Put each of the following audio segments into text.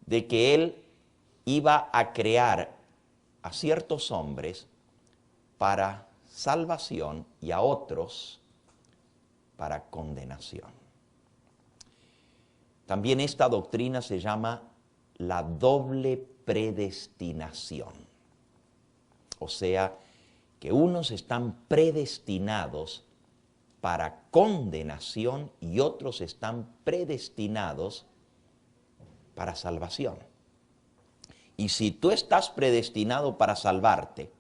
de que Él iba a crear a ciertos hombres para salvación y a otros para condenación. También esta doctrina se llama la doble predestinación. O sea, que unos están predestinados para condenación y otros están predestinados para salvación. Y si tú estás predestinado para salvarte,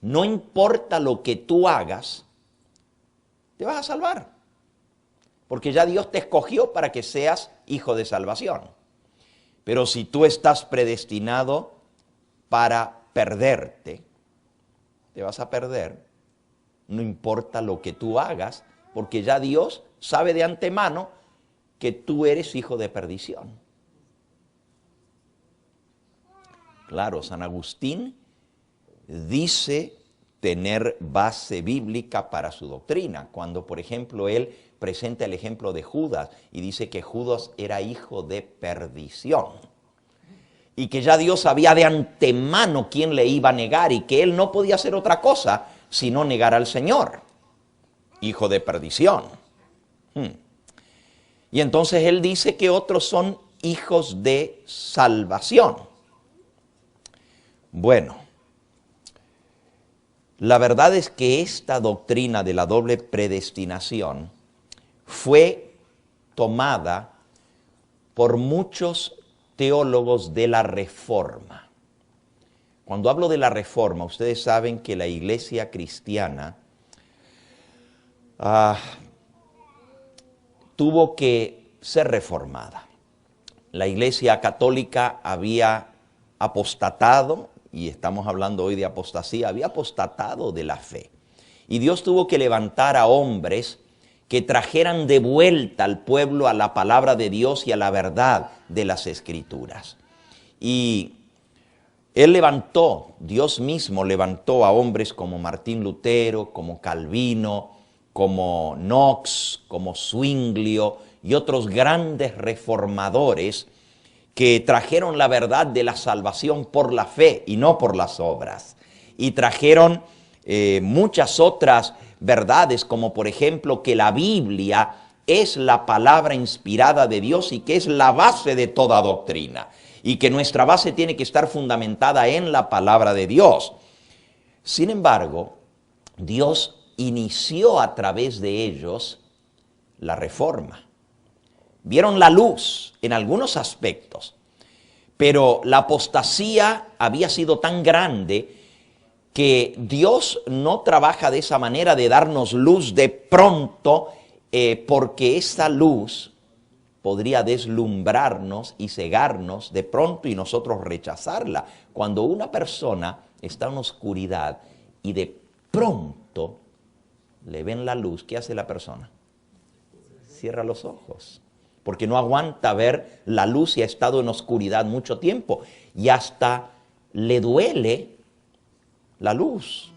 no importa lo que tú hagas, te vas a salvar. Porque ya Dios te escogió para que seas hijo de salvación. Pero si tú estás predestinado para perderte, te vas a perder. No importa lo que tú hagas, porque ya Dios sabe de antemano que tú eres hijo de perdición. Claro, San Agustín dice tener base bíblica para su doctrina, cuando por ejemplo él presenta el ejemplo de Judas y dice que Judas era hijo de perdición y que ya Dios sabía de antemano quién le iba a negar y que él no podía hacer otra cosa sino negar al Señor, hijo de perdición. Y entonces él dice que otros son hijos de salvación. Bueno, la verdad es que esta doctrina de la doble predestinación fue tomada por muchos teólogos de la Reforma. Cuando hablo de la Reforma, ustedes saben que la iglesia cristiana tuvo que ser reformada. La iglesia católica había apostatado, y estamos hablando hoy de apostasía, había apostatado de la fe. Y Dios tuvo que levantar a hombres que trajeran de vuelta al pueblo a la palabra de Dios y a la verdad de las Escrituras. Y Él levantó, Dios mismo levantó a hombres como Martín Lutero, como Calvino, como Knox, como Zwinglio y otros grandes reformadores que trajeron la verdad de la salvación por la fe y no por las obras. Y trajeron muchas otras verdades, como por ejemplo que la Biblia es la palabra inspirada de Dios y que es la base de toda doctrina. Y que nuestra base tiene que estar fundamentada en la palabra de Dios. Sin embargo, Dios inició a través de ellos la reforma. Vieron la luz en algunos aspectos, pero la apostasía había sido tan grande que Dios no trabaja de esa manera de darnos luz de pronto, porque esa luz podría deslumbrarnos y cegarnos de pronto y nosotros rechazarla. Cuando una persona está en oscuridad y de pronto le ven la luz, ¿qué hace la persona? Cierra los ojos, porque no aguanta ver la luz y ha estado en oscuridad mucho tiempo y hasta le duele la luz,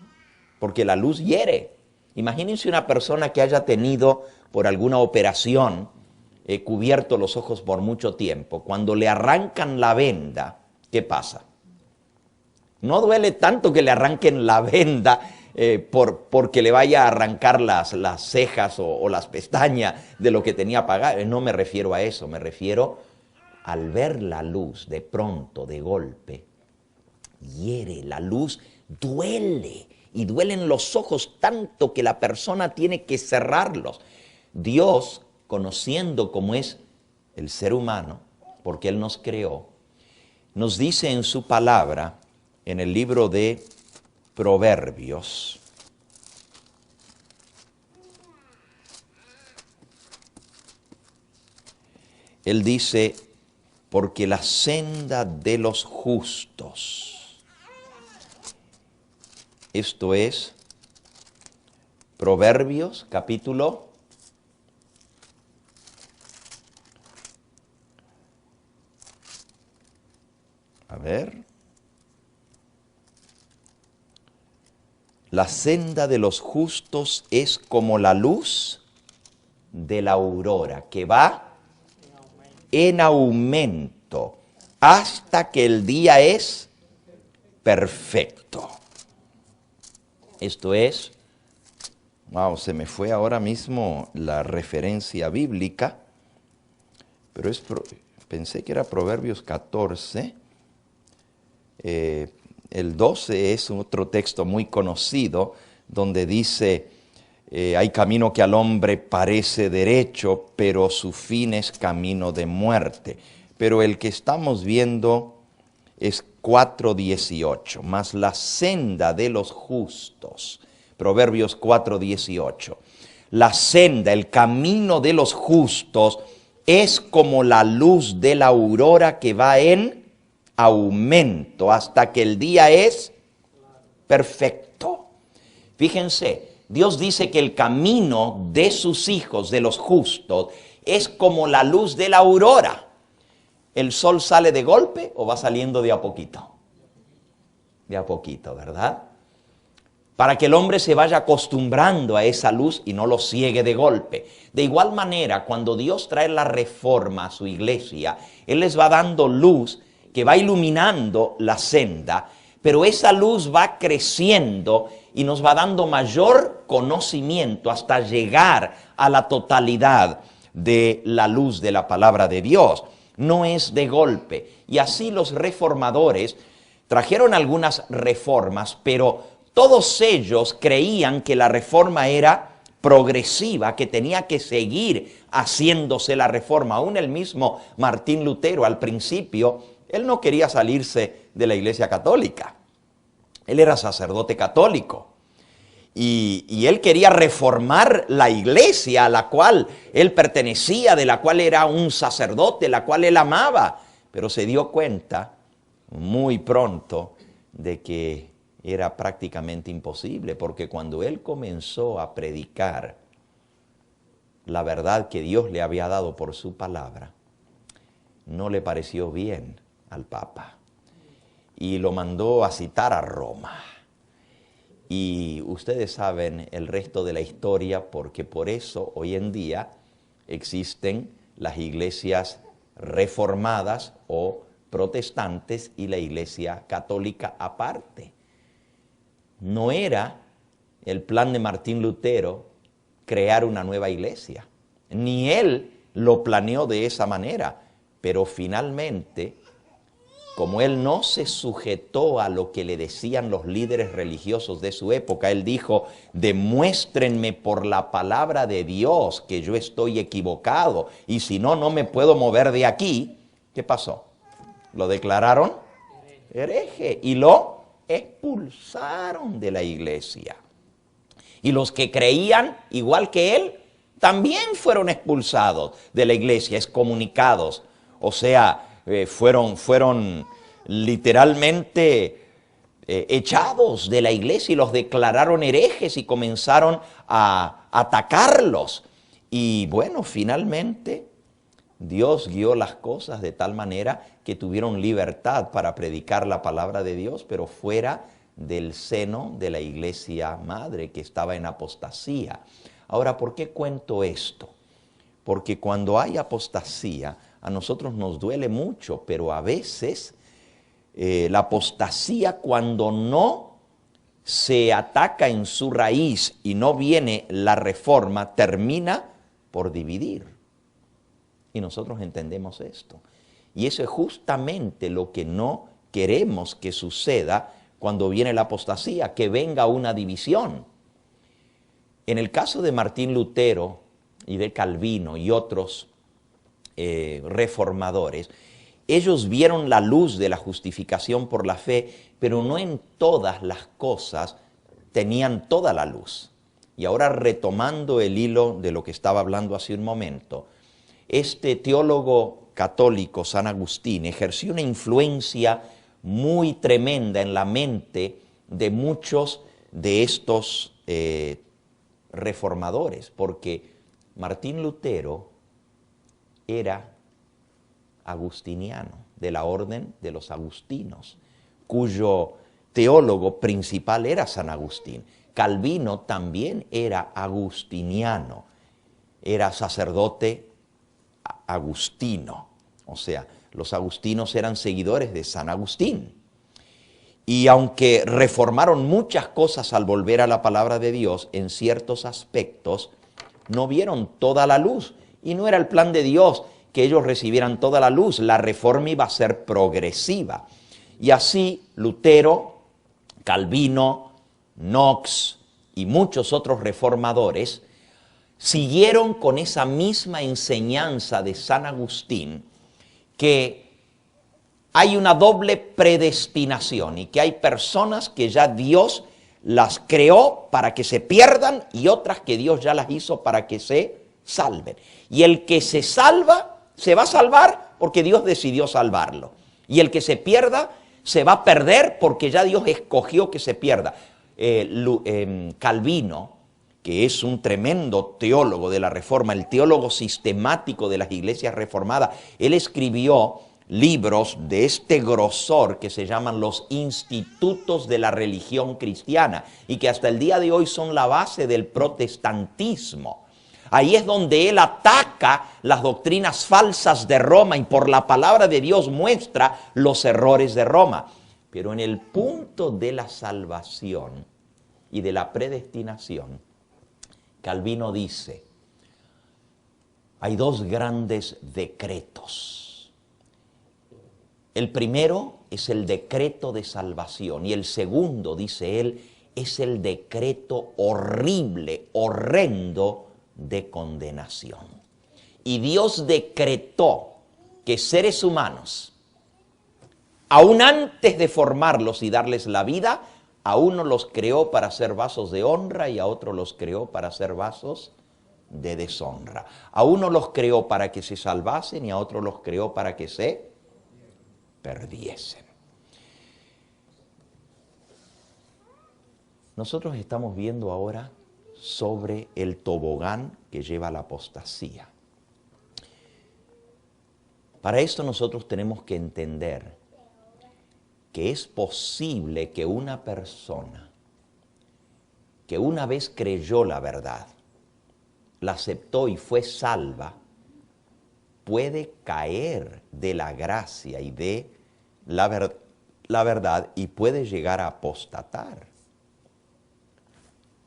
porque la luz hiere. Imagínense una persona que haya tenido por alguna operación cubierto los ojos por mucho tiempo. Cuando le arrancan la venda, ¿qué pasa? No duele tanto que le arranquen la venda porque le vaya a arrancar las cejas o las pestañas de lo que tenía pagado. No me refiero a eso, me refiero al ver la luz de pronto, de golpe, hiere, la luz duele y duelen los ojos tanto que la persona tiene que cerrarlos. Dios, conociendo cómo es el ser humano, porque Él nos creó, nos dice en su palabra, en el libro de Proverbios, Él dice, porque la senda de los justos, esto es Proverbios capítulo 8. La senda de los justos es como la luz de la aurora, que va en aumento hasta que el día es perfecto. Esto es, wow, se me fue ahora mismo la referencia bíblica, pero pensé que era Proverbios 14. El 12 es otro texto muy conocido donde dice, hay camino que al hombre parece derecho, pero su fin es camino de muerte. Pero el que estamos viendo es 4:18, más la senda de los justos. Proverbios 4:18. La senda, el camino de los justos es como la luz de la aurora que va en aumento hasta que el día es perfecto. Fíjense, Dios dice que el camino de sus hijos, de los justos, es como la luz de la aurora. ¿El sol sale de golpe o va saliendo de a poquito? De a poquito, ¿verdad? Para que el hombre se vaya acostumbrando a esa luz y no lo ciegue de golpe. De igual manera, cuando Dios trae la reforma a su iglesia, Él les va dando luz que va iluminando la senda, pero esa luz va creciendo y nos va dando mayor conocimiento hasta llegar a la totalidad de la luz de la palabra de Dios. No es de golpe. Y así los reformadores trajeron algunas reformas, pero todos ellos creían que la reforma era progresiva, que tenía que seguir haciéndose la reforma. Aún el mismo Martín Lutero al principio, él no quería salirse de la Iglesia Católica. Él era sacerdote católico. Y él quería reformar la iglesia a la cual él pertenecía, de la cual era un sacerdote, la cual él amaba. Pero se dio cuenta muy pronto de que era prácticamente imposible, porque cuando él comenzó a predicar la verdad que Dios le había dado por su palabra, no le pareció bien al Papa y lo mandó a citar a Roma. Y ustedes saben el resto de la historia, porque por eso hoy en día existen las iglesias reformadas o protestantes y la iglesia católica aparte. No era el plan de Martín Lutero crear una nueva iglesia, ni él lo planeó de esa manera, pero finalmente, como él no se sujetó a lo que le decían los líderes religiosos de su época, él dijo, demuéstrenme por la palabra de Dios que yo estoy equivocado, y si no, no me puedo mover de aquí. ¿Qué pasó? Lo declararon hereje y lo expulsaron de la iglesia. Y los que creían igual que él, también fueron expulsados de la iglesia, excomunicados. O sea, fueron literalmente echados de la iglesia y los declararon herejes y comenzaron a atacarlos. Y bueno, finalmente Dios guió las cosas de tal manera que tuvieron libertad para predicar la palabra de Dios, pero fuera del seno de la iglesia madre que estaba en apostasía. Ahora, ¿por qué cuento esto? Porque cuando hay apostasía, a nosotros nos duele mucho, pero a veces la apostasía, cuando no se ataca en su raíz y no viene la reforma, termina por dividir. Y nosotros entendemos esto. Y eso es justamente lo que no queremos que suceda cuando viene la apostasía, que venga una división. En el caso de Martín Lutero y de Calvino y otros reformadores, ellos vieron la luz de la justificación por la fe, pero no en todas las cosas tenían toda la luz. Y ahora, retomando el hilo de lo que estaba hablando hace un momento, este teólogo católico, San Agustín, ejerció una influencia muy tremenda en la mente de muchos de estos reformadores, porque Martín Lutero era agustiniano, de la orden de los agustinos, cuyo teólogo principal era San Agustín. Calvino también era agustiniano, era sacerdote agustino. O sea, Los agustinos eran seguidores de San Agustín. Y aunque reformaron muchas cosas al volver a la palabra de Dios, en ciertos aspectos no vieron toda la luz. Y no era el plan de Dios que ellos recibieran toda la luz. La reforma iba a ser progresiva. Y así Lutero, Calvino, Knox y muchos otros reformadores siguieron con esa misma enseñanza de San Agustín, que hay una doble predestinación y que hay personas que ya Dios las creó para que se pierdan y otras que Dios ya las hizo para que se salven. Y el que se salva, se va a salvar porque Dios decidió salvarlo. Y el que se pierda, se va a perder porque ya Dios escogió que se pierda. Calvino, que es un tremendo teólogo de la Reforma, el teólogo sistemático de las iglesias reformadas, él escribió libros de este grosor que se llaman los institutos de la religión cristiana y que hasta el día de hoy son la base del protestantismo. Ahí es donde él ataca las doctrinas falsas de Roma y por la palabra de Dios muestra los errores de Roma. Pero en el punto de la salvación y de la predestinación, Calvino dice, hay dos grandes decretos. El primero es el decreto de salvación y el segundo, dice él, es el decreto horrible, horrendo de condenación. Y Dios decretó que seres humanos, aún antes de formarlos y darles la vida, a uno los creó para ser vasos de honra y a otro los creó para ser vasos de deshonra. A uno los creó para que se salvasen y a otro los creó para que se perdiesen. Nosotros estamos viendo ahora sobre el tobogán que lleva a la apostasía. Para esto nosotros tenemos que entender que es posible que una persona que una vez creyó la verdad, la aceptó y fue salva, puede caer de la gracia y de la verdad y puede llegar a apostatar.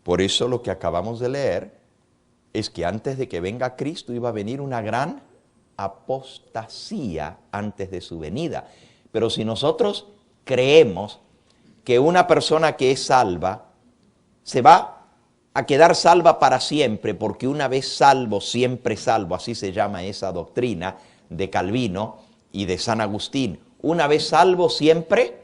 Por eso lo que acabamos de leer es que antes de que venga Cristo iba a venir una gran apostasía antes de su venida. Pero si nosotros creemos que una persona que es salva se va a quedar salva para siempre, porque una vez salvo, siempre salvo, así se llama esa doctrina de Calvino y de San Agustín. Una vez salvo, siempre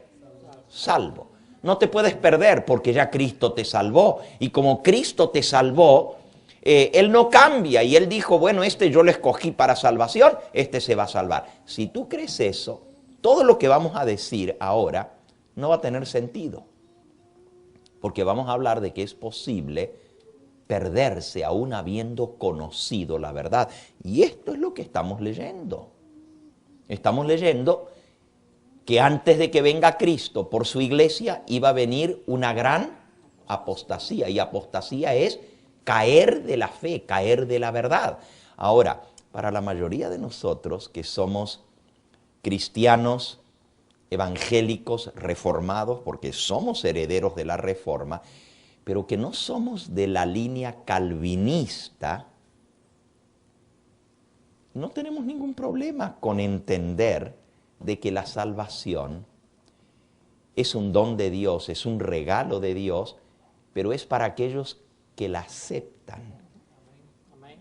salvo. No te puedes perder porque ya Cristo te salvó. Y como Cristo te salvó, Él no cambia. Y Él dijo, bueno, este yo lo escogí para salvación, este se va a salvar. Si tú crees eso, todo lo que vamos a decir ahora no va a tener sentido. Porque vamos a hablar de que es posible perderse aún habiendo conocido la verdad. Y esto es lo que estamos leyendo. Estamos leyendo que antes de que venga Cristo por su iglesia iba a venir una gran apostasía. Y apostasía es caer de la fe, caer de la verdad. Ahora, para la mayoría de nosotros que somos cristianos, evangélicos, reformados, porque somos herederos de la Reforma, pero que no somos de la línea calvinista, no tenemos ningún problema con entender de que la salvación es un don de Dios, es un regalo de Dios, pero es para aquellos que la aceptan,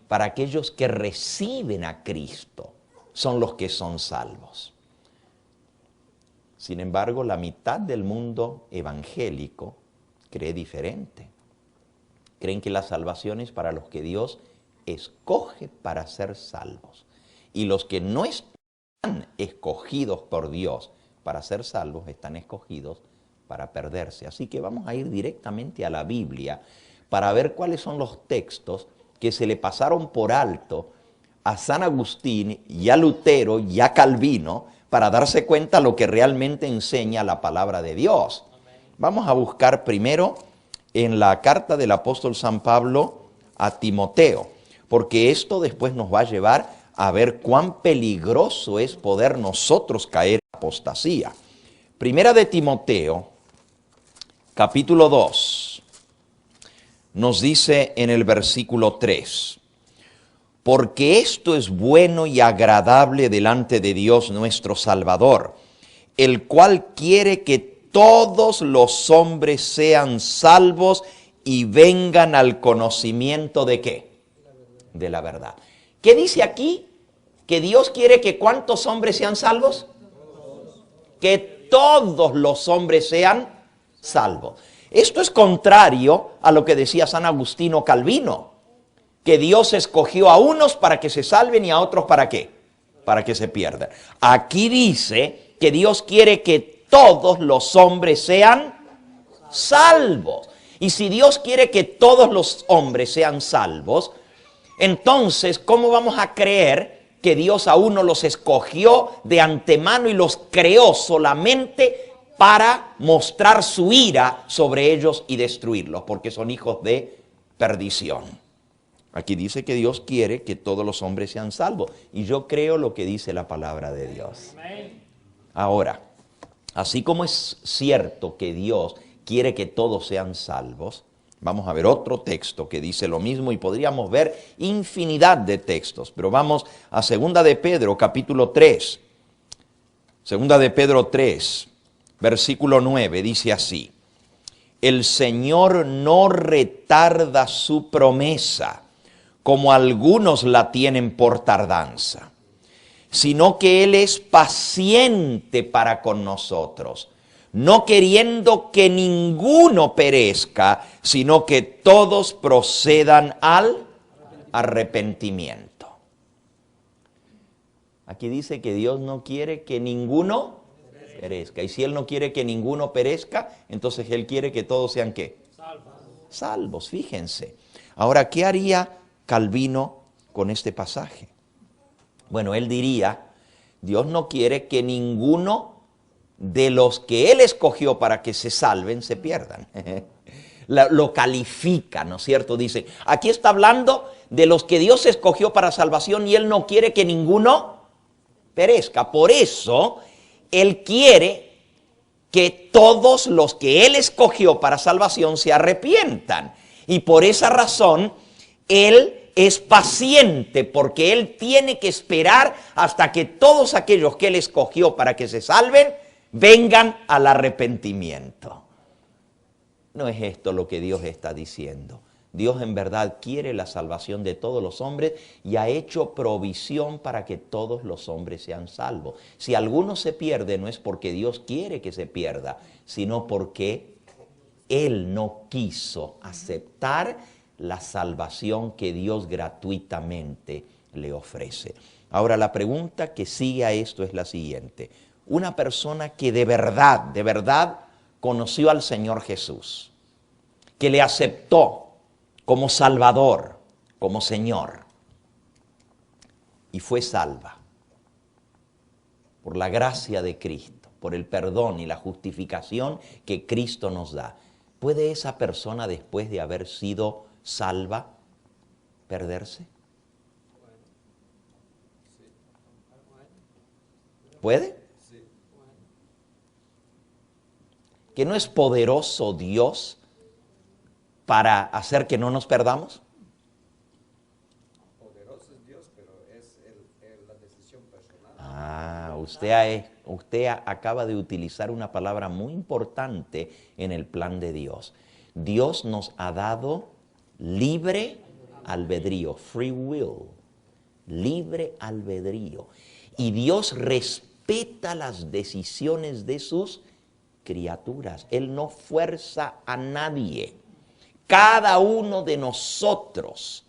para aquellos que reciben a Cristo, son los que son salvos. Sin embargo, la mitad del mundo evangélico cree diferente. Creen que la salvación es para los que Dios escoge para ser salvos. Y los que no están escogidos por Dios para ser salvos, están escogidos para perderse. Así que vamos a ir directamente a la Biblia para ver cuáles son los textos que se le pasaron por alto a San Agustín y a Lutero y a Calvino para darse cuenta lo que realmente enseña la palabra de Dios. Vamos a buscar primero en la carta del apóstol San Pablo a Timoteo, porque esto después nos va a llevar a ver cuán peligroso es poder nosotros caer en apostasía. Primera de Timoteo, capítulo 2, nos dice en el versículo 3, porque esto es bueno y agradable delante de Dios nuestro Salvador, el cual quiere que todos los hombres sean salvos y vengan al conocimiento de ¿qué? De la verdad. ¿Qué dice aquí? Que Dios quiere que ¿cuántos hombres sean salvos? Que todos los hombres sean salvos. Esto es contrario a lo que decía San Agustino Calvino, que Dios escogió a unos para que se salven y a otros ¿para qué? Para que se pierdan. Aquí dice que Dios quiere que todos los hombres sean salvos. Y si Dios quiere que todos los hombres sean salvos, entonces, ¿cómo vamos a creer que Dios a uno los escogió de antemano y los creó solamente para mostrar su ira sobre ellos y destruirlos? Porque son hijos de perdición. Aquí dice que Dios quiere que todos los hombres sean salvos. Y yo creo lo que dice la palabra de Dios. Ahora, así como es cierto que Dios quiere que todos sean salvos, vamos a ver otro texto que dice lo mismo y podríamos ver infinidad de textos. Pero vamos a 2 de Pedro, capítulo 3. 2 de Pedro 3, versículo 9, dice así. El Señor no retarda su promesa, como algunos la tienen por tardanza, sino que Él es paciente para con nosotros, no queriendo que ninguno perezca, sino que todos procedan al arrepentimiento. Aquí dice que Dios no quiere que ninguno perezca. Y si Él no quiere que ninguno perezca, entonces Él quiere que todos sean ¿qué? Salvos, fíjense. Ahora, ¿qué haría Calvino con este pasaje? Bueno, él diría, Dios no quiere que ninguno de los que Él escogió para que se salven, se pierdan. Lo califica, ¿no es cierto? Dice, aquí está hablando de los que Dios escogió para salvación y Él no quiere que ninguno perezca. Por eso, Él quiere que todos los que Él escogió para salvación se arrepientan. Y por esa razón, Él es paciente, porque Él tiene que esperar hasta que todos aquellos que Él escogió para que se salven, vengan al arrepentimiento. No es esto lo que Dios está diciendo. Dios en verdad quiere la salvación de todos los hombres y ha hecho provisión para que todos los hombres sean salvos. Si alguno se pierde, no es porque Dios quiere que se pierda, sino porque Él no quiso aceptar la salvación que Dios gratuitamente le ofrece. Ahora, la pregunta que sigue a esto es la siguiente. Una persona que de verdad conoció al Señor Jesús, que le aceptó como Salvador, como Señor, y fue salva por la gracia de Cristo, por el perdón y la justificación que Cristo nos da. ¿Puede esa persona, después de haber sido salva, perderse? ¿Puede? ¿Que no es poderoso Dios para hacer que no nos perdamos? Poderoso es Dios, pero es la decisión personal. Usted acaba de utilizar una palabra muy importante en el plan de Dios. Dios nos ha dado libre albedrío, free will, libre albedrío. Y Dios respeta las decisiones de sus criaturas. Él no fuerza a nadie. Cada uno de nosotros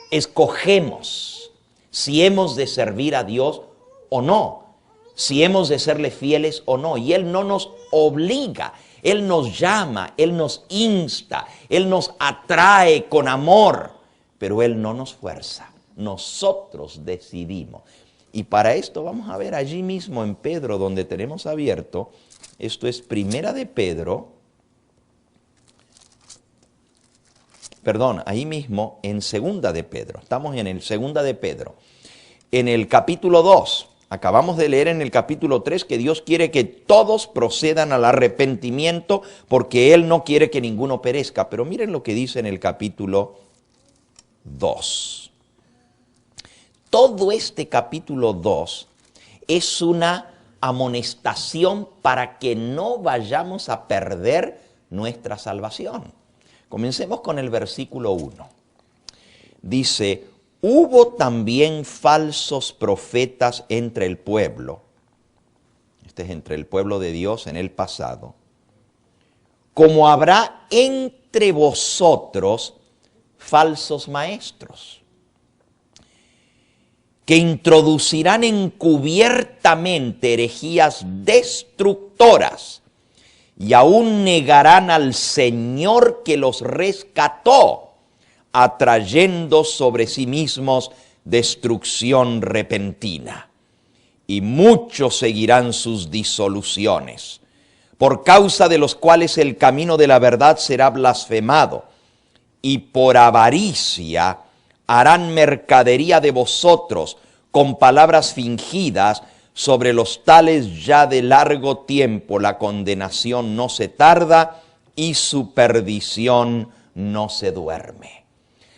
escogemos si hemos de servir a Dios o no, si hemos de serle fieles o no. Y Él no nos obliga, Él nos llama, Él nos insta, Él nos atrae con amor, pero Él no nos fuerza. Nosotros decidimos. Y para esto vamos a ver allí mismo en Pedro, donde tenemos abierto. Esto es Primera de Pedro, ahí mismo en Segunda de Pedro. Estamos en el Segunda de Pedro. en el capítulo 2. Acabamos de leer en el capítulo 3 que Dios quiere que todos procedan al arrepentimiento porque Él no quiere que ninguno perezca. Pero miren lo que dice en el capítulo 2. Todo este capítulo 2 es una amonestación para que no vayamos a perder nuestra salvación. Comencemos con el versículo 1. Dice: hubo también falsos profetas entre el pueblo. Este es entre el pueblo de Dios en el pasado. Como habrá entre vosotros falsos maestros, que introducirán encubiertamente herejías destructoras y aún negarán al Señor que los rescató, atrayendo sobre sí mismos destrucción repentina. Y muchos seguirán sus disoluciones, por causa de los cuales el camino de la verdad será blasfemado, y por avaricia harán mercadería de vosotros con palabras fingidas. Sobre los tales ya de largo tiempo la condenación no se tarda y su perdición no se duerme.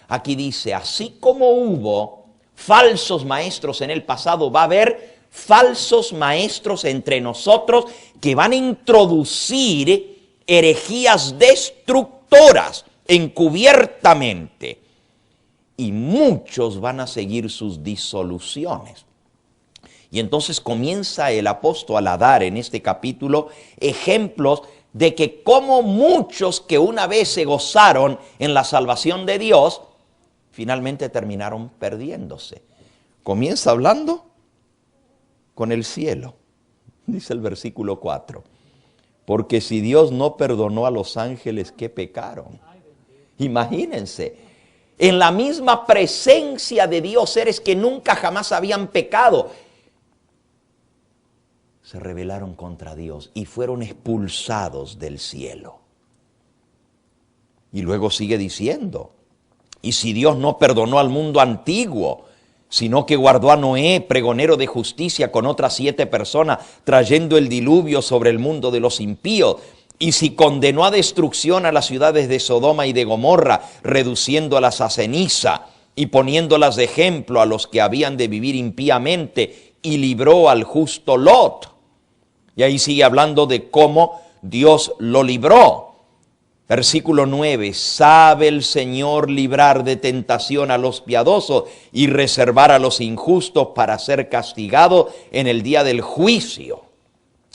Aquí dice, así como hubo falsos maestros en el pasado, va a haber falsos maestros entre nosotros que van a introducir herejías destructoras encubiertamente. Y muchos van a seguir sus disoluciones. Y entonces comienza el apóstol a dar en este capítulo ejemplos de que como muchos que una vez se gozaron en la salvación de Dios, finalmente terminaron perdiéndose. Comienza hablando con el cielo, dice el versículo 4. Porque si Dios no perdonó a los ángeles que pecaron, imagínense, en la misma presencia de Dios, seres que nunca jamás habían pecado, se rebelaron contra Dios y fueron expulsados del cielo. Y luego sigue diciendo, y si Dios no perdonó al mundo antiguo, sino que guardó a Noé, pregonero de justicia, con otras 7 personas, trayendo el diluvio sobre el mundo de los impíos, y si condenó a destrucción a las ciudades de Sodoma y de Gomorra, reduciéndolas a ceniza y poniéndolas de ejemplo a los que habían de vivir impíamente, y libró al justo Lot. Y ahí sigue hablando de cómo Dios lo libró. Versículo 9, sabe el Señor librar de tentación a los piadosos y reservar a los injustos para ser castigados en el día del juicio.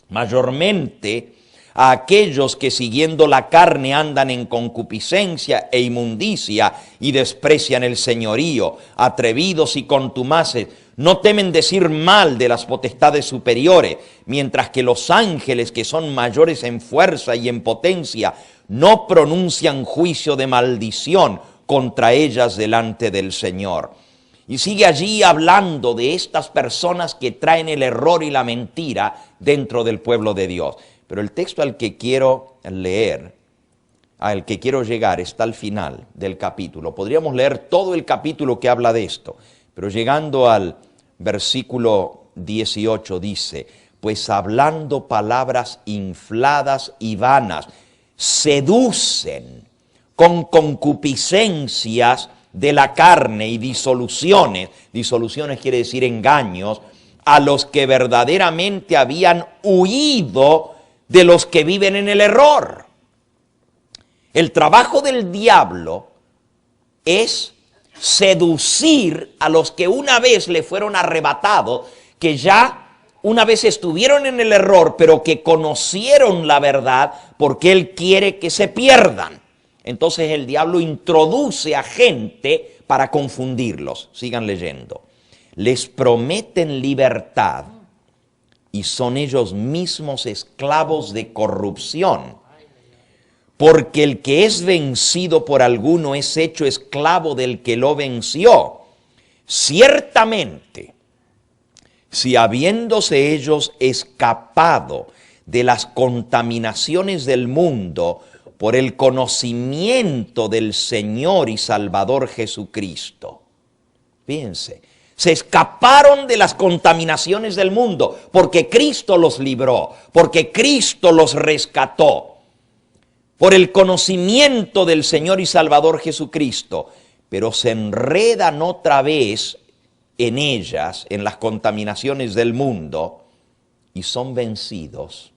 Mayormente a aquellos que siguiendo la carne andan en concupiscencia e inmundicia y desprecian el señorío, atrevidos y contumaces, no temen decir mal de las potestades superiores, mientras que los ángeles, que son mayores en fuerza y en potencia, no pronuncian juicio de maldición contra ellas delante del Señor. Y sigue allí hablando de estas personas que traen el error y la mentira dentro del pueblo de Dios. Pero el texto al que quiero leer, al que quiero llegar, está al final del capítulo. Podríamos leer todo el capítulo que habla de esto, pero llegando al versículo 18 dice, pues hablando palabras infladas y vanas, seducen con concupiscencias de la carne y disoluciones quiere decir engaños, a los que verdaderamente habían huido de los que viven en el error. El trabajo del diablo es seducir a los que una vez le fueron arrebatados, que ya una vez estuvieron en el error, pero que conocieron la verdad, porque Él quiere que se pierdan. Entonces el diablo introduce a gente para confundirlos. Sigan leyendo. Les prometen libertad y son ellos mismos esclavos de corrupción. Porque el que es vencido por alguno es hecho esclavo del que lo venció. Ciertamente, si habiéndose ellos escapado de las contaminaciones del mundo por el conocimiento del Señor y Salvador Jesucristo. Fíjense, Se escaparon de las contaminaciones del mundo porque Cristo los libró, porque Cristo los rescató. Por el conocimiento del Señor y Salvador Jesucristo, pero se enredan otra vez en ellas, en las contaminaciones del mundo, y son vencidos.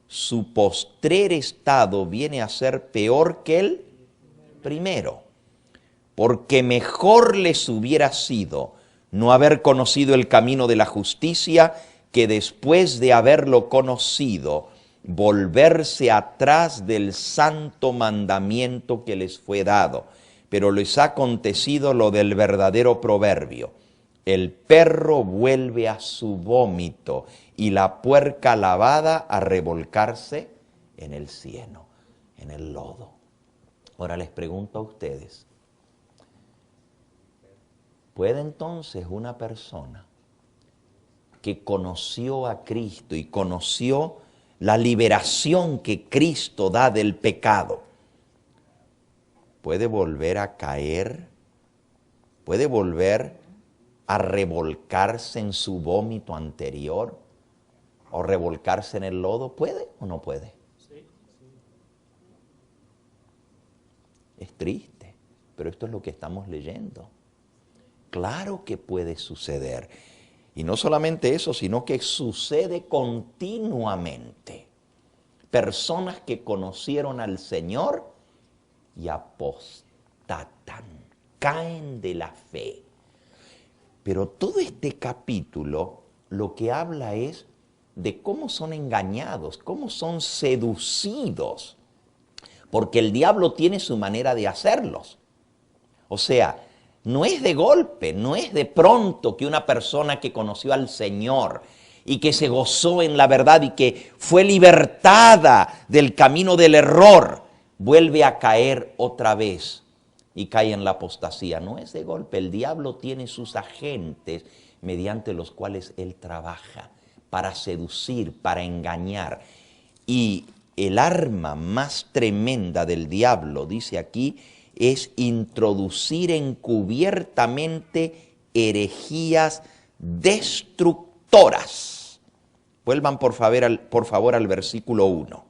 Su postrer estado viene a ser peor que el primero, porque mejor les hubiera sido no haber conocido el camino de la justicia que después de haberlo conocido, volverse atrás del santo mandamiento que les fue dado. Pero les ha acontecido lo del verdadero proverbio: el perro vuelve a su vómito y la puerca lavada a revolcarse en el cieno, en el lodo. Ahora les pregunto a ustedes, ¿puede entonces una persona que conoció a Cristo y conoció la liberación que Cristo da del pecado, puede volver a caer? ¿Puede volver a revolcarse en su vómito anterior? ¿O revolcarse en el lodo? ¿Puede o no puede? Es triste, pero esto es lo que estamos leyendo. Claro que puede suceder. Y no solamente eso, sino que sucede continuamente. Personas que conocieron al Señor y apostatan, caen de la fe. Pero todo este capítulo lo que habla es de cómo son engañados, cómo son seducidos, porque el diablo tiene su manera de hacerlos. O sea, no es de golpe, no es de pronto que una persona que conoció al Señor y que se gozó en la verdad y que fue libertada del camino del error, vuelve a caer otra vez y cae en la apostasía. No es de golpe, el diablo tiene sus agentes mediante los cuales él trabaja para seducir, para engañar. Y el arma más tremenda del diablo, dice aquí, es introducir encubiertamente herejías destructoras. Vuelvan por favor al versículo 1.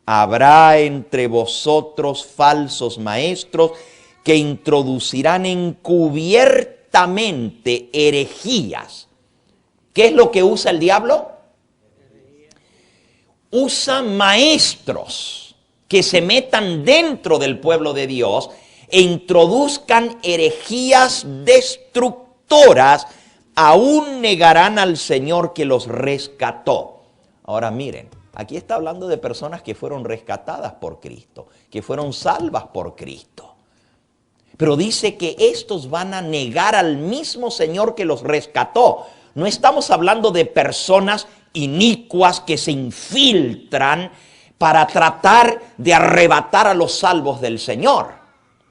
Habrá entre vosotros falsos maestros que introducirán encubiertamente herejías. ¿Qué es lo que usa el diablo? Usa maestros que se metan dentro del pueblo de Dios e introduzcan herejías destructoras, aún negarán al Señor que los rescató. Ahora miren, aquí está hablando de personas que fueron rescatadas por Cristo, que fueron salvas por Cristo. Pero dice que estos van a negar al mismo Señor que los rescató. No estamos hablando de personas inicuas que se infiltran para tratar de arrebatar a los salvos del Señor.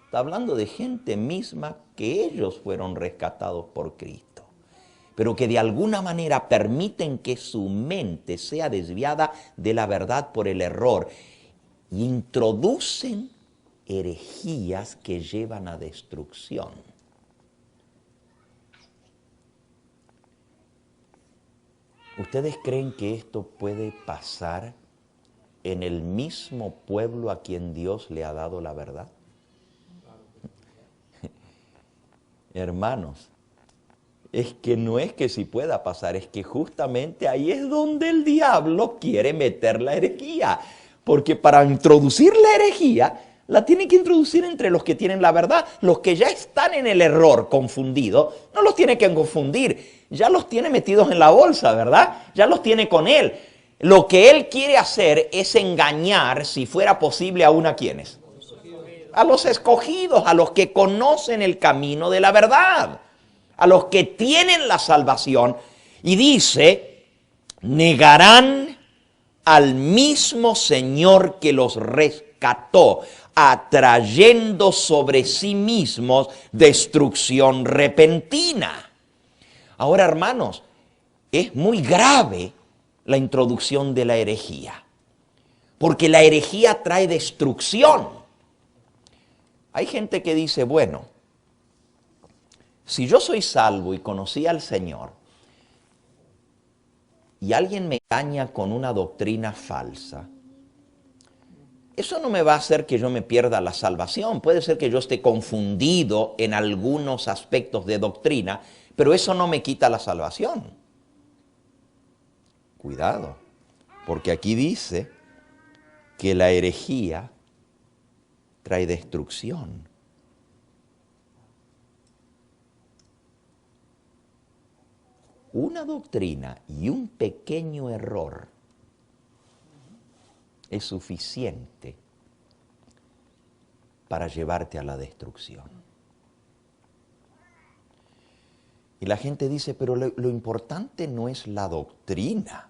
Está hablando de gente misma que ellos fueron rescatados por Cristo, pero que de alguna manera permiten que su mente sea desviada de la verdad por el error y introducen herejías que llevan a destrucción. ¿Ustedes creen que esto puede pasar en el mismo pueblo a quien Dios le ha dado la verdad? Hermanos, es que no es que sí pueda pasar, es que justamente ahí es donde el diablo quiere meter la herejía. Porque para introducir la herejía, la tiene que introducir entre los que tienen la verdad. Los que ya están en el error, confundidos, no los tiene que confundir. Ya los tiene metidos en la bolsa, ¿verdad? Ya los tiene con él. Lo que él quiere hacer es engañar, si fuera posible, aún a quienes. A los escogidos, a los que conocen el camino de la verdad, a los que tienen la salvación. Y dice, negarán al mismo Señor que los rescató, atrayendo sobre sí mismos destrucción repentina. Ahora, hermanos, es muy grave la introducción de la herejía, porque la herejía trae destrucción. Hay gente que dice, bueno, Si yo soy salvo y conocí al Señor, y alguien me engaña con una doctrina falsa, eso no me va a hacer que yo me pierda la salvación. Puede ser que yo esté confundido en algunos aspectos de doctrina, pero eso no me quita la salvación. Cuidado, porque aquí dice que la herejía trae destrucción. Una doctrina y un pequeño error es suficiente para llevarte a la destrucción. Y la gente dice, pero lo importante no es la doctrina.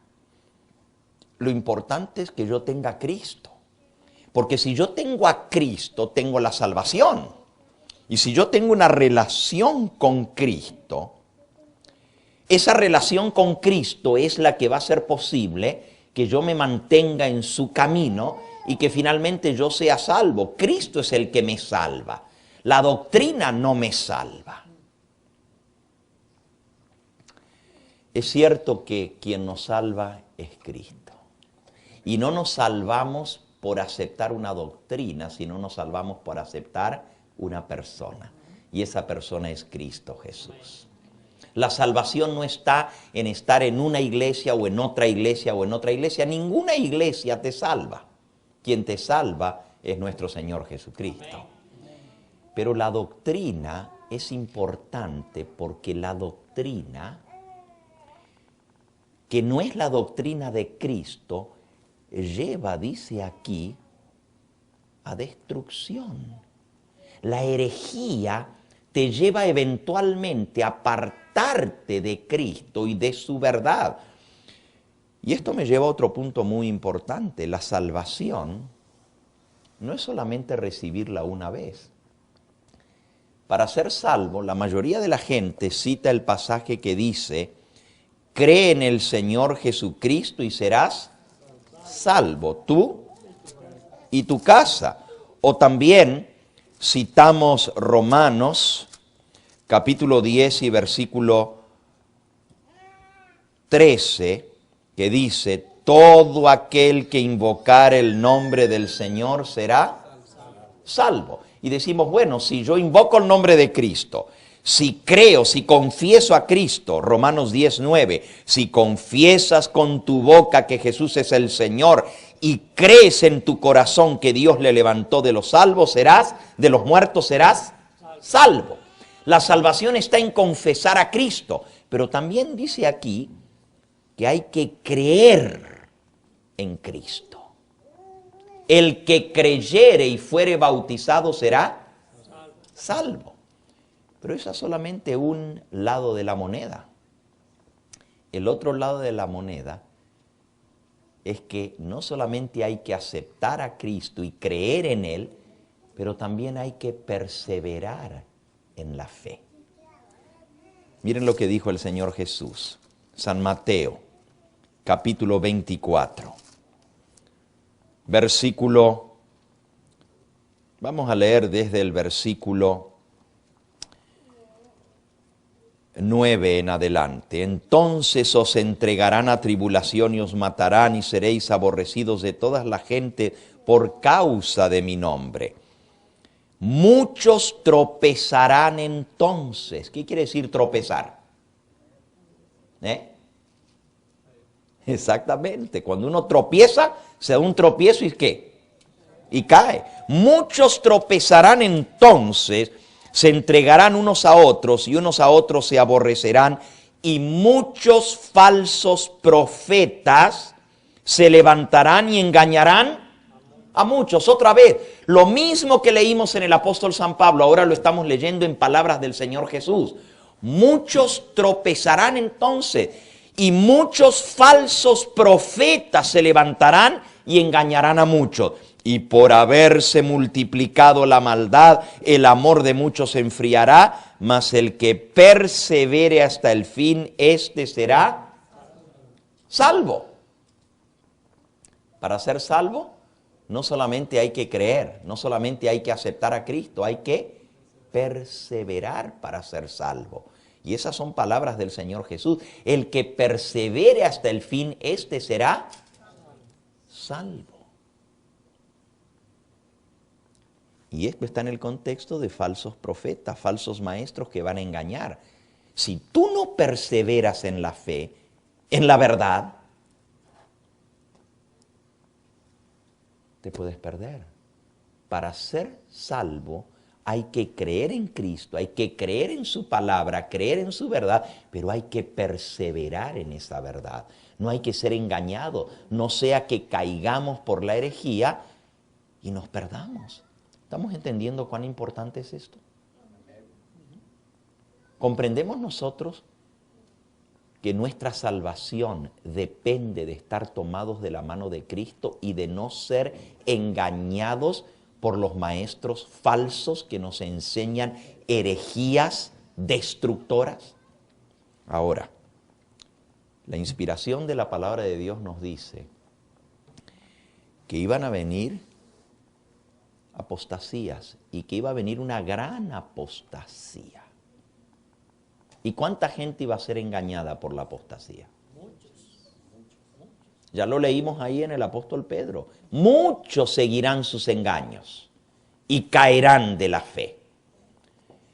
Lo importante es que yo tenga a Cristo. Porque si yo tengo a Cristo, tengo la salvación. Y si yo tengo una relación con Cristo, esa relación con Cristo es la que va a hacer posible que yo me mantenga en su camino y que finalmente yo sea salvo. Cristo es el que me salva. La doctrina no me salva. Es cierto que quien nos salva es Cristo. Y no nos salvamos por aceptar una doctrina, sino nos salvamos por aceptar una persona. Y esa persona es Cristo Jesús. La salvación no está en estar en una iglesia o en otra iglesia o en otra iglesia. Ninguna iglesia te salva. Quien te salva es nuestro Señor Jesucristo. Pero la doctrina es importante porque la doctrina, que no es la doctrina de Cristo, lleva, dice aquí, a destrucción. La herejía te lleva eventualmente a apartarte de Cristo y de su verdad. Y esto me lleva a otro punto muy importante. La salvación no es solamente recibirla una vez. Para ser salvo, la mayoría de la gente cita el pasaje que dice, cree en el Señor Jesucristo y serás salvo, tú y tu casa. O también citamos Romanos, capítulo 10 y versículo 13, que dice, todo aquel que invocar el nombre del Señor será salvo. Y decimos, bueno, si yo invoco el nombre de Cristo, si creo, si confieso a Cristo, Romanos 10:9, si confiesas con tu boca que Jesús es el Señor y crees en tu corazón que Dios le levantó de los salvos, de los muertos serás salvo. La salvación está en confesar a Cristo, pero también dice aquí que hay que creer en Cristo. El que creyere y fuere bautizado será salvo. Pero eso es solamente un lado de la moneda. El otro lado de la moneda es que no solamente hay que aceptar a Cristo y creer en Él, pero también hay que perseverar en la fe. Miren lo que dijo el Señor Jesús. San Mateo, capítulo 24, versículo, vamos a leer desde el versículo 9 en adelante. Entonces os entregarán a tribulación y os matarán y seréis aborrecidos de toda la gente por causa de mi nombre. Muchos tropezarán entonces. ¿Qué quiere decir tropezar? Exactamente. Cuando uno tropieza, se da un tropiezo y ¿qué? Y cae. Muchos tropezarán entonces, se entregarán unos a otros y unos a otros se aborrecerán y muchos falsos profetas se levantarán y engañarán a muchos. Otra vez, lo mismo que leímos en el apóstol San Pablo, ahora lo estamos leyendo en palabras del Señor Jesús. Muchos tropezarán entonces y muchos falsos profetas se levantarán y engañarán a muchos. Y por haberse multiplicado la maldad, el amor de muchos se enfriará, mas el que persevere hasta el fin, éste será salvo. Para ser salvo, no solamente hay que creer, no solamente hay que aceptar a Cristo, hay que perseverar para ser salvo. Y esas son palabras del Señor Jesús. El que persevere hasta el fin, este será salvo. Y esto está en el contexto de falsos profetas, falsos maestros que van a engañar. Si tú no perseveras en la fe, en la verdad, te puedes perder. Para ser salvo hay que creer en Cristo, hay que creer en su palabra, creer en su verdad, pero hay que perseverar en esa verdad. No hay que ser engañado, no sea que caigamos por la herejía y nos perdamos. ¿Estamos entendiendo cuán importante es esto? ¿Comprendemos nosotros que nuestra salvación depende de estar tomados de la mano de Cristo y de no ser engañados por los maestros falsos que nos enseñan herejías destructoras? Ahora, la inspiración de la palabra de Dios nos dice que iban a venir apostasías y que iba a venir una gran apostasía. ¿Y cuánta gente iba a ser engañada por la apostasía? Ya lo leímos ahí en el apóstol Pedro. Muchos seguirán sus engaños y caerán de la fe.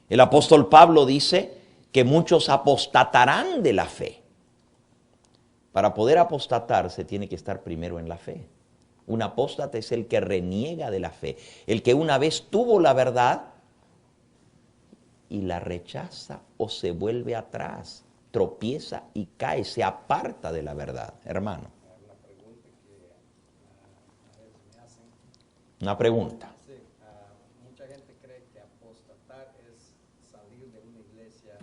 El apóstol Pablo dice que muchos apostatarán de la fe. Para poder apostatar se tiene que estar primero en la fe. Un apóstata es el que reniega de la fe, el que una vez tuvo la verdad y la rechaza o se vuelve atrás, tropieza y cae, se aparta de la verdad, hermano. La pregunta que a veces me hacen. Una pregunta. Sí, mucha gente cree que apostatar es salir de una iglesia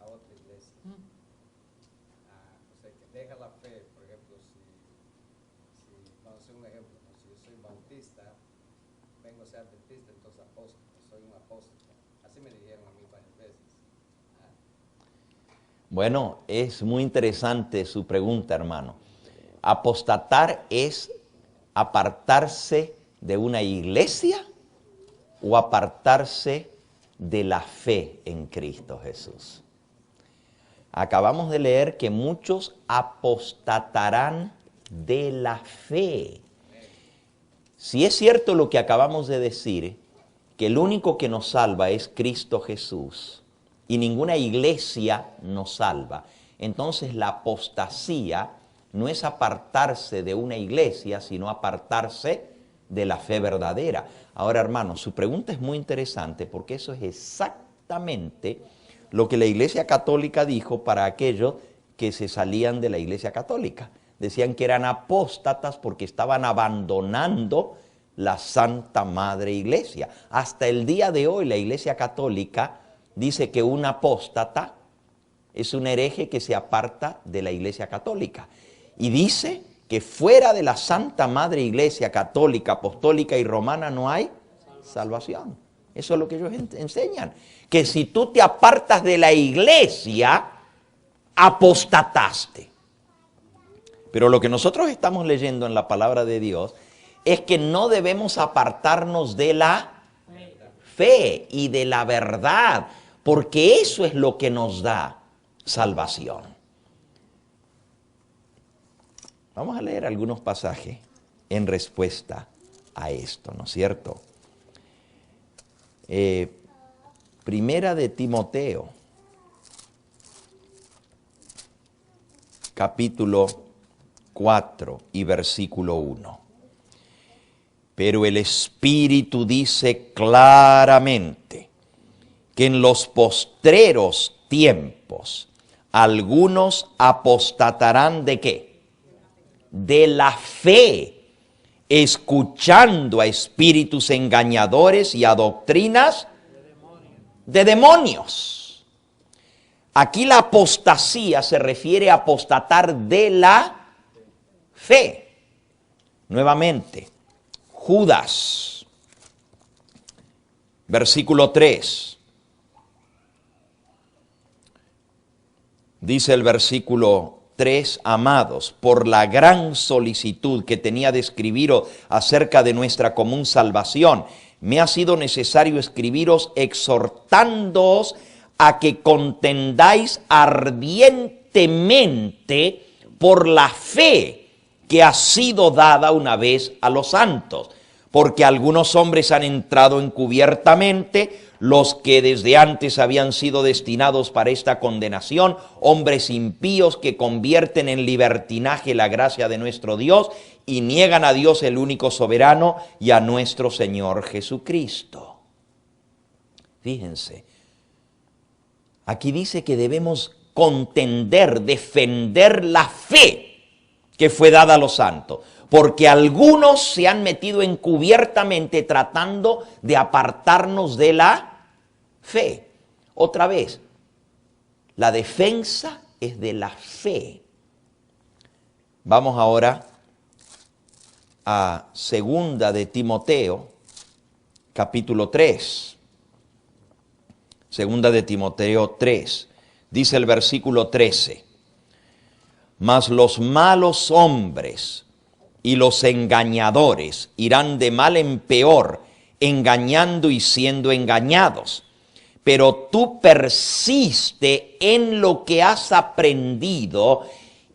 a otra iglesia. O sea, que deja la fe, por ejemplo, vamos a hacer un ejemplo, ¿no? Si yo soy bautista, vengo a ser adventista, entonces soy un apóstata. Así me dijeron a mí varias veces. Bueno, es muy interesante su pregunta, hermano. ¿Apostatar es apartarse de una iglesia o apartarse de la fe en Cristo Jesús? Acabamos de leer que muchos apostatarán de la fe. Si es cierto lo que acabamos de decir, que el único que nos salva es Cristo Jesús y ninguna iglesia nos salva, entonces la apostasía no es apartarse de una iglesia, sino apartarse de la fe verdadera. Ahora, hermano, su pregunta es muy interesante porque eso es exactamente lo que la Iglesia Católica dijo para aquellos que se salían de la Iglesia Católica. Decían que eran apóstatas porque estaban abandonando la Santa Madre Iglesia. Hasta el día de hoy la Iglesia Católica dice que un apóstata es un hereje que se aparta de la Iglesia Católica. Y dice que fuera de la Santa Madre Iglesia Católica, Apostólica y Romana no hay salvación. Eso es lo que ellos enseñan. Que si tú te apartas de la iglesia, apostataste. Pero lo que nosotros estamos leyendo en la palabra de Dios es que no debemos apartarnos de la fe y de la verdad, porque eso es lo que nos da salvación. Vamos a leer algunos pasajes en respuesta a esto, ¿no es cierto? Primera de Timoteo, capítulo 4 y versículo 1. Pero el Espíritu dice claramente que en los postreros tiempos algunos apostatarán ¿de qué? De la fe, escuchando a espíritus engañadores y a doctrinas de demonios. Aquí la apostasía se refiere a apostatar de la fe. Nuevamente, Judas, versículo 3. Dice el versículo 3, amados, por la gran solicitud que tenía de escribiros acerca de nuestra común salvación, me ha sido necesario escribiros exhortándoos a que contendáis ardientemente por la fe que ha sido dada una vez a los santos, porque algunos hombres han entrado encubiertamente, los que desde antes habían sido destinados para esta condenación, hombres impíos que convierten en libertinaje la gracia de nuestro Dios y niegan a Dios el único soberano y a nuestro Señor Jesucristo. Fíjense, aquí dice que debemos contender, defender la fe que fue dada a los santos, porque algunos se han metido encubiertamente tratando de apartarnos de la fe. Otra vez, la defensa es de la fe. Vamos ahora a segunda de Timoteo, capítulo 3. Segunda de Timoteo 3, dice el versículo 13. Mas los malos hombres y los engañadores irán de mal en peor, engañando y siendo engañados. Pero tú persiste en lo que has aprendido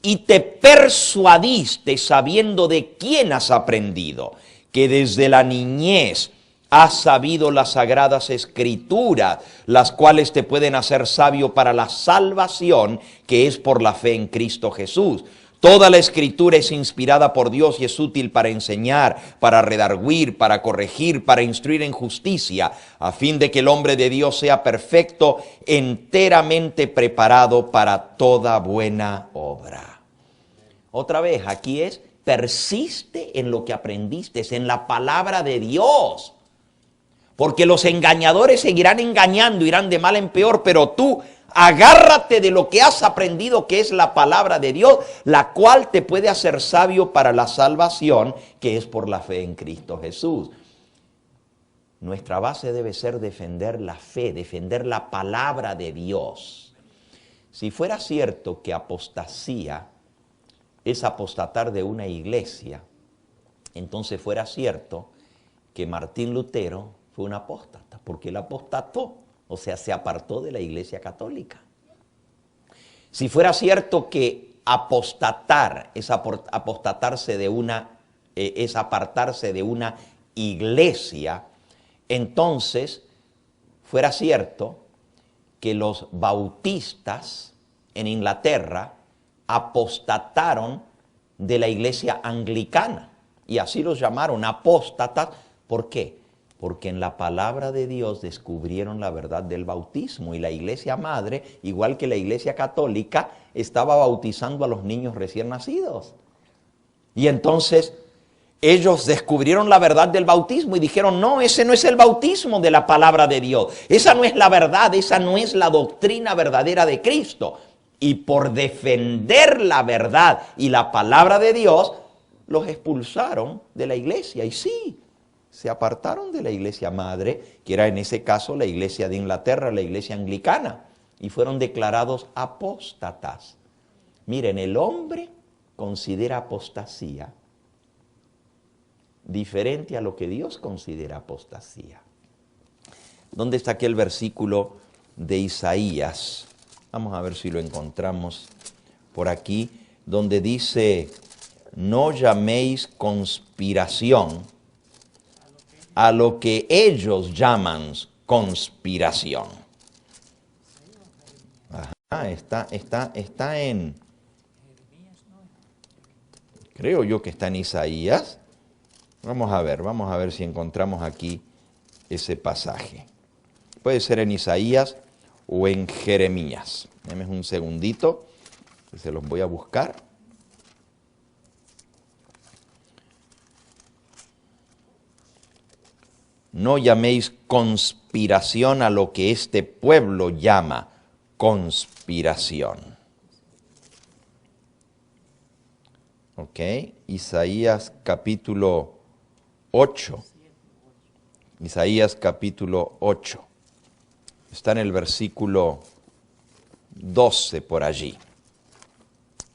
y te persuadiste sabiendo de quién has aprendido, que desde la niñez has sabido las sagradas escrituras, las cuales te pueden hacer sabio para la salvación que es por la fe en Cristo Jesús. Toda la escritura es inspirada por Dios y es útil para enseñar, para redarguir, para corregir, para instruir en justicia, a fin de que el hombre de Dios sea perfecto, enteramente preparado para toda buena obra. Otra vez, aquí es, persiste en lo que aprendiste, en la palabra de Dios. Porque los engañadores seguirán engañando, irán de mal en peor, pero tú agárrate de lo que has aprendido, que es la palabra de Dios, la cual te puede hacer sabio para la salvación, que es por la fe en Cristo Jesús. Nuestra base debe ser defender la fe, defender la palabra de Dios. Si fuera cierto que apostasía es apostatar de una iglesia, entonces fuera cierto que Martín Lutero fue un apóstata, porque él apostató, o sea, se apartó de la Iglesia Católica. Si fuera cierto que apostatar es apostatarse de es apartarse de una iglesia, entonces fuera cierto que los bautistas en Inglaterra apostataron de la iglesia anglicana, y así los llamaron apóstatas. ¿Por qué? Porque en la palabra de Dios descubrieron la verdad del bautismo, y la iglesia madre, igual que la iglesia católica, estaba bautizando a los niños recién nacidos. Y entonces ellos descubrieron la verdad del bautismo y dijeron, no, ese no es el bautismo de la palabra de Dios. Esa no es la verdad, esa no es la doctrina verdadera de Cristo. Y por defender la verdad y la palabra de Dios, los expulsaron de la iglesia. Y sí, se apartaron de la iglesia madre, que era en ese caso la iglesia de Inglaterra, la iglesia anglicana, y fueron declarados apóstatas. Miren, el hombre considera apostasía diferente a lo que Dios considera apostasía. ¿Dónde está aquel versículo de Isaías? Vamos a ver si lo encontramos por aquí, donde dice, no llaméis conspiración a lo que ellos llaman conspiración. Ajá, está en, creo yo que está en Isaías. Vamos a ver si encontramos aquí ese pasaje. Puede ser en Isaías o en Jeremías. Deme un segundito, que se los voy a buscar. No llaméis conspiración a lo que este pueblo llama conspiración. Ok, Isaías capítulo 8. Isaías capítulo 8. Está en el versículo 12 por allí.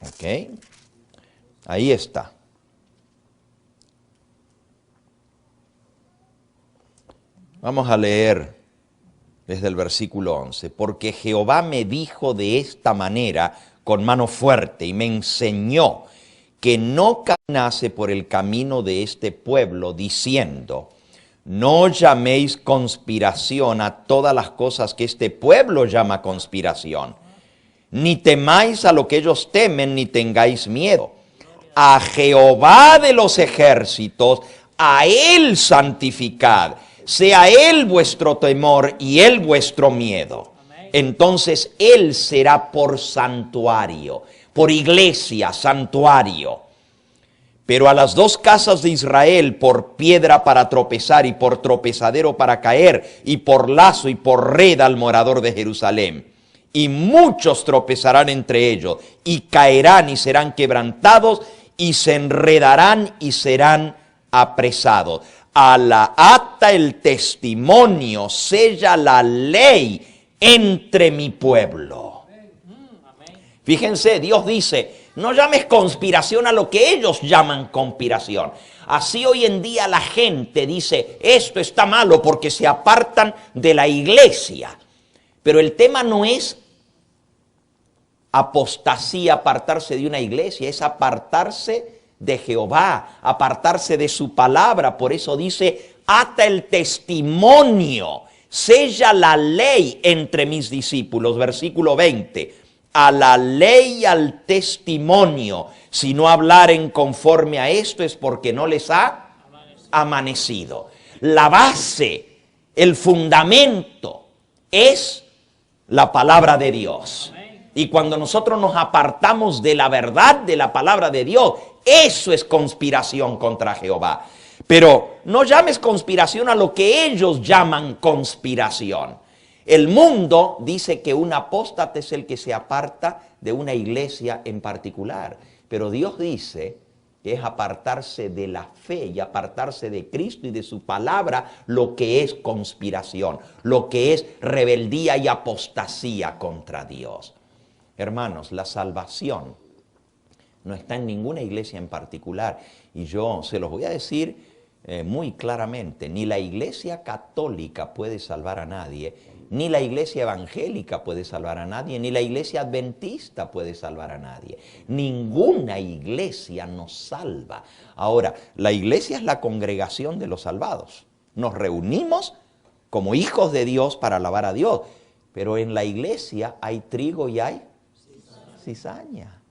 Ok, ahí está. Vamos a leer desde el versículo 11. Porque Jehová me dijo de esta manera con mano fuerte y me enseñó que no caminase por el camino de este pueblo, diciendo: no llaméis conspiración a todas las cosas que este pueblo llama conspiración, ni temáis a lo que ellos temen, ni tengáis miedo. A Jehová de los ejércitos, a Él santificad, sea Él vuestro temor y Él vuestro miedo. Entonces Él será por santuario, por iglesia, santuario. Pero a las dos casas de Israel por piedra para tropezar y por tropezadero para caer y por lazo y por red al morador de Jerusalén. Y muchos tropezarán entre ellos y caerán y serán quebrantados y se enredarán y serán apresados. Ata el testimonio, sella la ley entre mi pueblo. Fíjense, Dios dice: no llames conspiración a lo que ellos llaman conspiración. Así hoy en día la gente dice: esto está malo porque se apartan de la iglesia. Pero el tema no es apostasía, apartarse de una iglesia, es apartarse de Jehová, apartarse de su palabra. Por eso dice: ata el testimonio, sella la ley entre mis discípulos. Versículo 20. A la ley y al testimonio, si no hablaren conforme a esto es porque no les ha amanecido. La base, el fundamento es la palabra de Dios. Y cuando nosotros nos apartamos de la verdad de la palabra de Dios, eso es conspiración contra Jehová. Pero no llames conspiración a lo que ellos llaman conspiración. El mundo dice que un apóstata es el que se aparta de una iglesia en particular. Pero Dios dice que es apartarse de la fe y apartarse de Cristo y de su palabra lo que es conspiración, lo que es rebeldía y apostasía contra Dios. Hermanos, la salvación no está en ninguna iglesia en particular. Y yo se los voy a decir muy claramente: ni la iglesia católica puede salvar a nadie, ni la iglesia evangélica puede salvar a nadie, ni la iglesia adventista puede salvar a nadie. Ninguna iglesia nos salva. Ahora, la iglesia es la congregación de los salvados. Nos reunimos como hijos de Dios para alabar a Dios. Pero en la iglesia hay trigo y hay cizaña.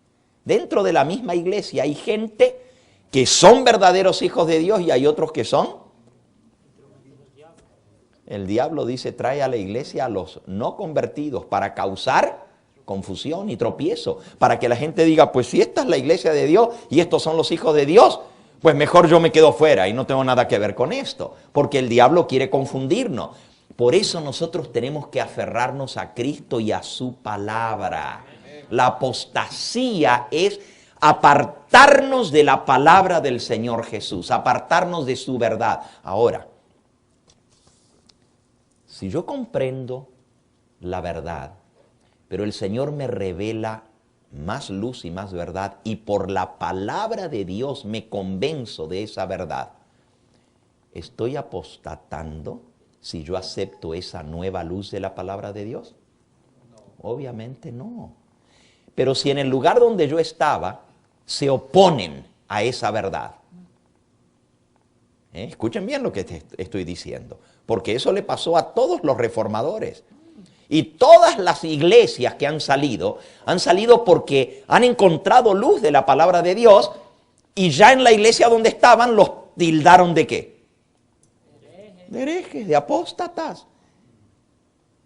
Dentro de la misma iglesia hay gente que son verdaderos hijos de Dios y hay otros que son. El diablo dice: trae a la iglesia a los no convertidos para causar confusión y tropiezo, para que la gente diga: pues si esta es la iglesia de Dios y estos son los hijos de Dios, pues mejor yo me quedo fuera y no tengo nada que ver con esto, porque el diablo quiere confundirnos. Por eso nosotros tenemos que aferrarnos a Cristo y a su palabra. La apostasía es apartarnos de la palabra del Señor Jesús, apartarnos de su verdad. Ahora, si yo comprendo la verdad, pero el Señor me revela más luz y más verdad, y por la palabra de Dios me convenzo de esa verdad, ¿estoy apostatando si yo acepto esa nueva luz de la palabra de Dios? No. Obviamente no. Pero si en el lugar donde yo estaba se oponen a esa verdad, escuchen bien lo que te estoy diciendo, porque eso le pasó a todos los reformadores. Y todas las iglesias que han salido porque han encontrado luz de la palabra de Dios, y ya en la iglesia donde estaban los tildaron ¿de qué? De herejes, de apóstatas.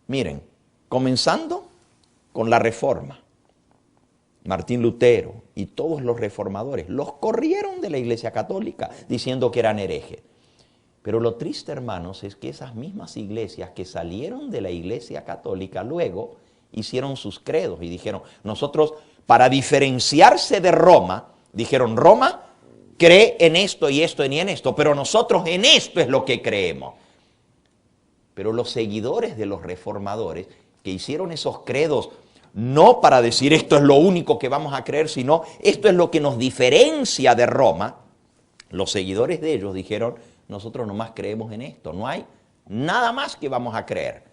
Miren, comenzando con la Reforma, Martín Lutero y todos los reformadores los corrieron de la iglesia católica diciendo que eran herejes. Pero lo triste, hermanos, es que esas mismas iglesias que salieron de la iglesia católica luego hicieron sus credos y dijeron: nosotros, para diferenciarse de Roma, dijeron: Roma cree en esto y esto y en esto, pero nosotros en esto es lo que creemos. Pero los seguidores de los reformadores que hicieron esos credos, no para decir esto es lo único que vamos a creer, sino esto es lo que nos diferencia de Roma, los seguidores de ellos dijeron: nosotros nomás creemos en esto, no hay nada más que vamos a creer.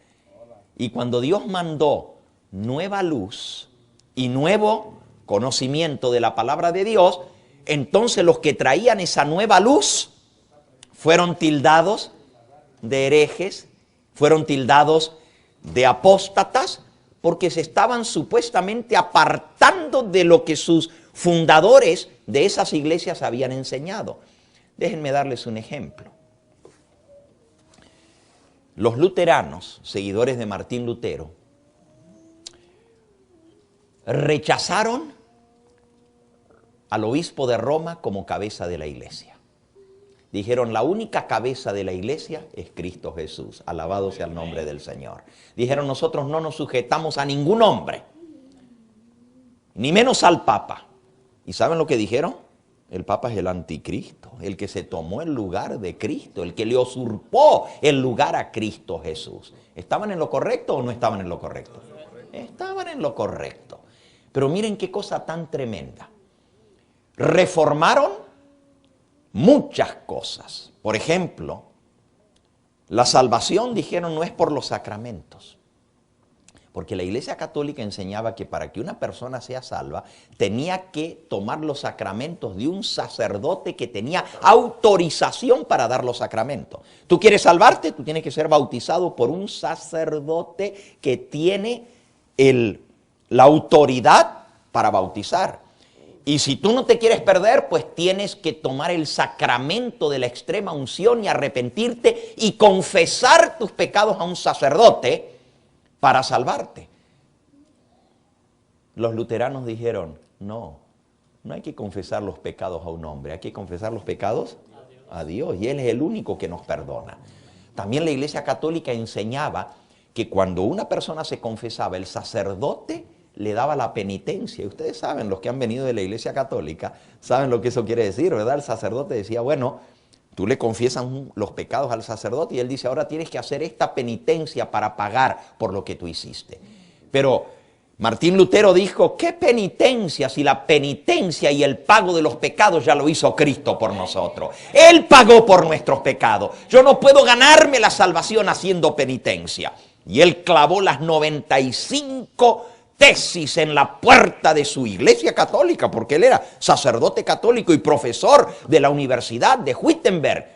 Y cuando Dios mandó nueva luz y nuevo conocimiento de la palabra de Dios, entonces los que traían esa nueva luz fueron tildados de herejes, fueron tildados de apóstatas, porque se estaban supuestamente apartando de lo que sus fundadores de esas iglesias habían enseñado. Déjenme darles un ejemplo. Los luteranos, seguidores de Martín Lutero, rechazaron al obispo de Roma como cabeza de la iglesia. Dijeron, la única cabeza de la iglesia es Cristo Jesús. Alabado sea el nombre del Señor. Dijeron, nosotros no nos sujetamos a ningún hombre, ni menos al Papa. ¿Y saben lo que dijeron? El Papa es el anticristo, el que se tomó el lugar de Cristo, el que le usurpó el lugar a Cristo Jesús. ¿Estaban en lo correcto o no estaban en lo correcto? Estaban en lo correcto. Pero miren qué cosa tan tremenda. Reformaron muchas cosas. Por ejemplo, la salvación, dijeron, no es por los sacramentos. Porque la Iglesia Católica enseñaba que para que una persona sea salva, tenía que tomar los sacramentos de un sacerdote que tenía autorización para dar los sacramentos. ¿Tú quieres salvarte? Tú tienes que ser bautizado por un sacerdote que tiene la autoridad para bautizar. Y si tú no te quieres perder, pues tienes que tomar el sacramento de la extrema unción y arrepentirte y confesar tus pecados a un sacerdote para salvarte. Los luteranos dijeron, no hay que confesar los pecados a un hombre, hay que confesar los pecados a Dios, y Él es el único que nos perdona. También la Iglesia Católica enseñaba que cuando una persona se confesaba, el sacerdote le daba la penitencia. Y ustedes saben, los que han venido de la Iglesia Católica, saben lo que eso quiere decir, ¿verdad? El sacerdote decía, bueno, tú le confiesas los pecados al sacerdote y él dice, ahora tienes que hacer esta penitencia para pagar por lo que tú hiciste. Pero Martín Lutero dijo, ¿qué penitencia si la penitencia y el pago de los pecados ya lo hizo Cristo por nosotros? Él pagó por nuestros pecados. Yo no puedo ganarme la salvación haciendo penitencia. Y él clavó las 95 tesis en la puerta de su iglesia católica, porque él era sacerdote católico y profesor de la Universidad de Wittenberg,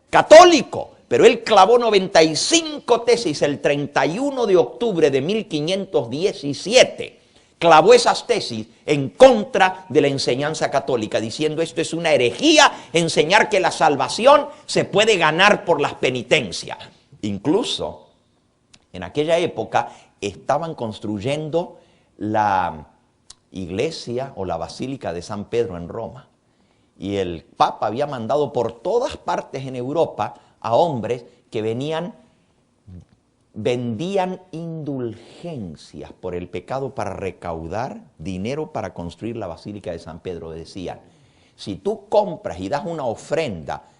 católico, pero él clavó 95 tesis el 31 de octubre de 1517. Clavó esas tesis en contra de la enseñanza católica, diciendo esto es una herejía, enseñar que la salvación se puede ganar por las penitencias. Incluso en aquella época estaban construyendo la iglesia o la basílica de San Pedro en Roma. Y el Papa había mandado por todas partes en Europa a hombres que vendían indulgencias por el pecado para recaudar dinero para construir la basílica de San Pedro. Decían, si tú compras y das una ofrenda,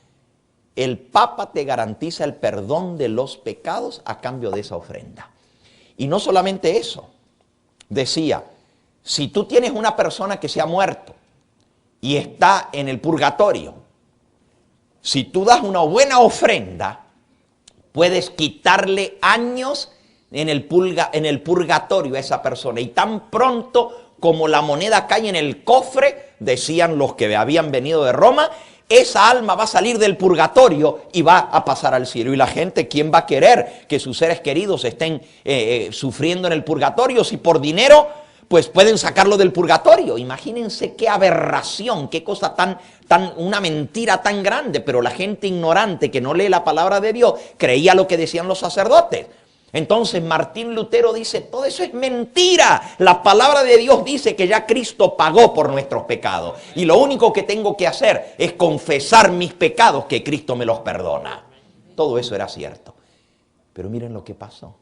el Papa te garantiza el perdón de los pecados a cambio de esa ofrenda. Y no solamente eso. Decía, si tú tienes una persona que se ha muerto y está en el purgatorio, si tú das una buena ofrenda, puedes quitarle años en el purgatorio a esa persona. Y tan pronto como la moneda cae en el cofre, decían los que habían venido de Roma, esa alma va a salir del purgatorio y va a pasar al cielo. Y la gente, ¿quién va a querer que sus seres queridos estén sufriendo en el purgatorio? Si por dinero, pues pueden sacarlo del purgatorio. Imagínense qué aberración, qué cosa una mentira tan grande. Pero la gente ignorante que no lee la palabra de Dios creía lo que decían los sacerdotes. Entonces Martín Lutero dice, todo eso es mentira. La palabra de Dios dice que ya Cristo pagó por nuestros pecados. Y lo único que tengo que hacer es confesar mis pecados, que Cristo me los perdona. Todo eso era cierto. Pero miren lo que pasó.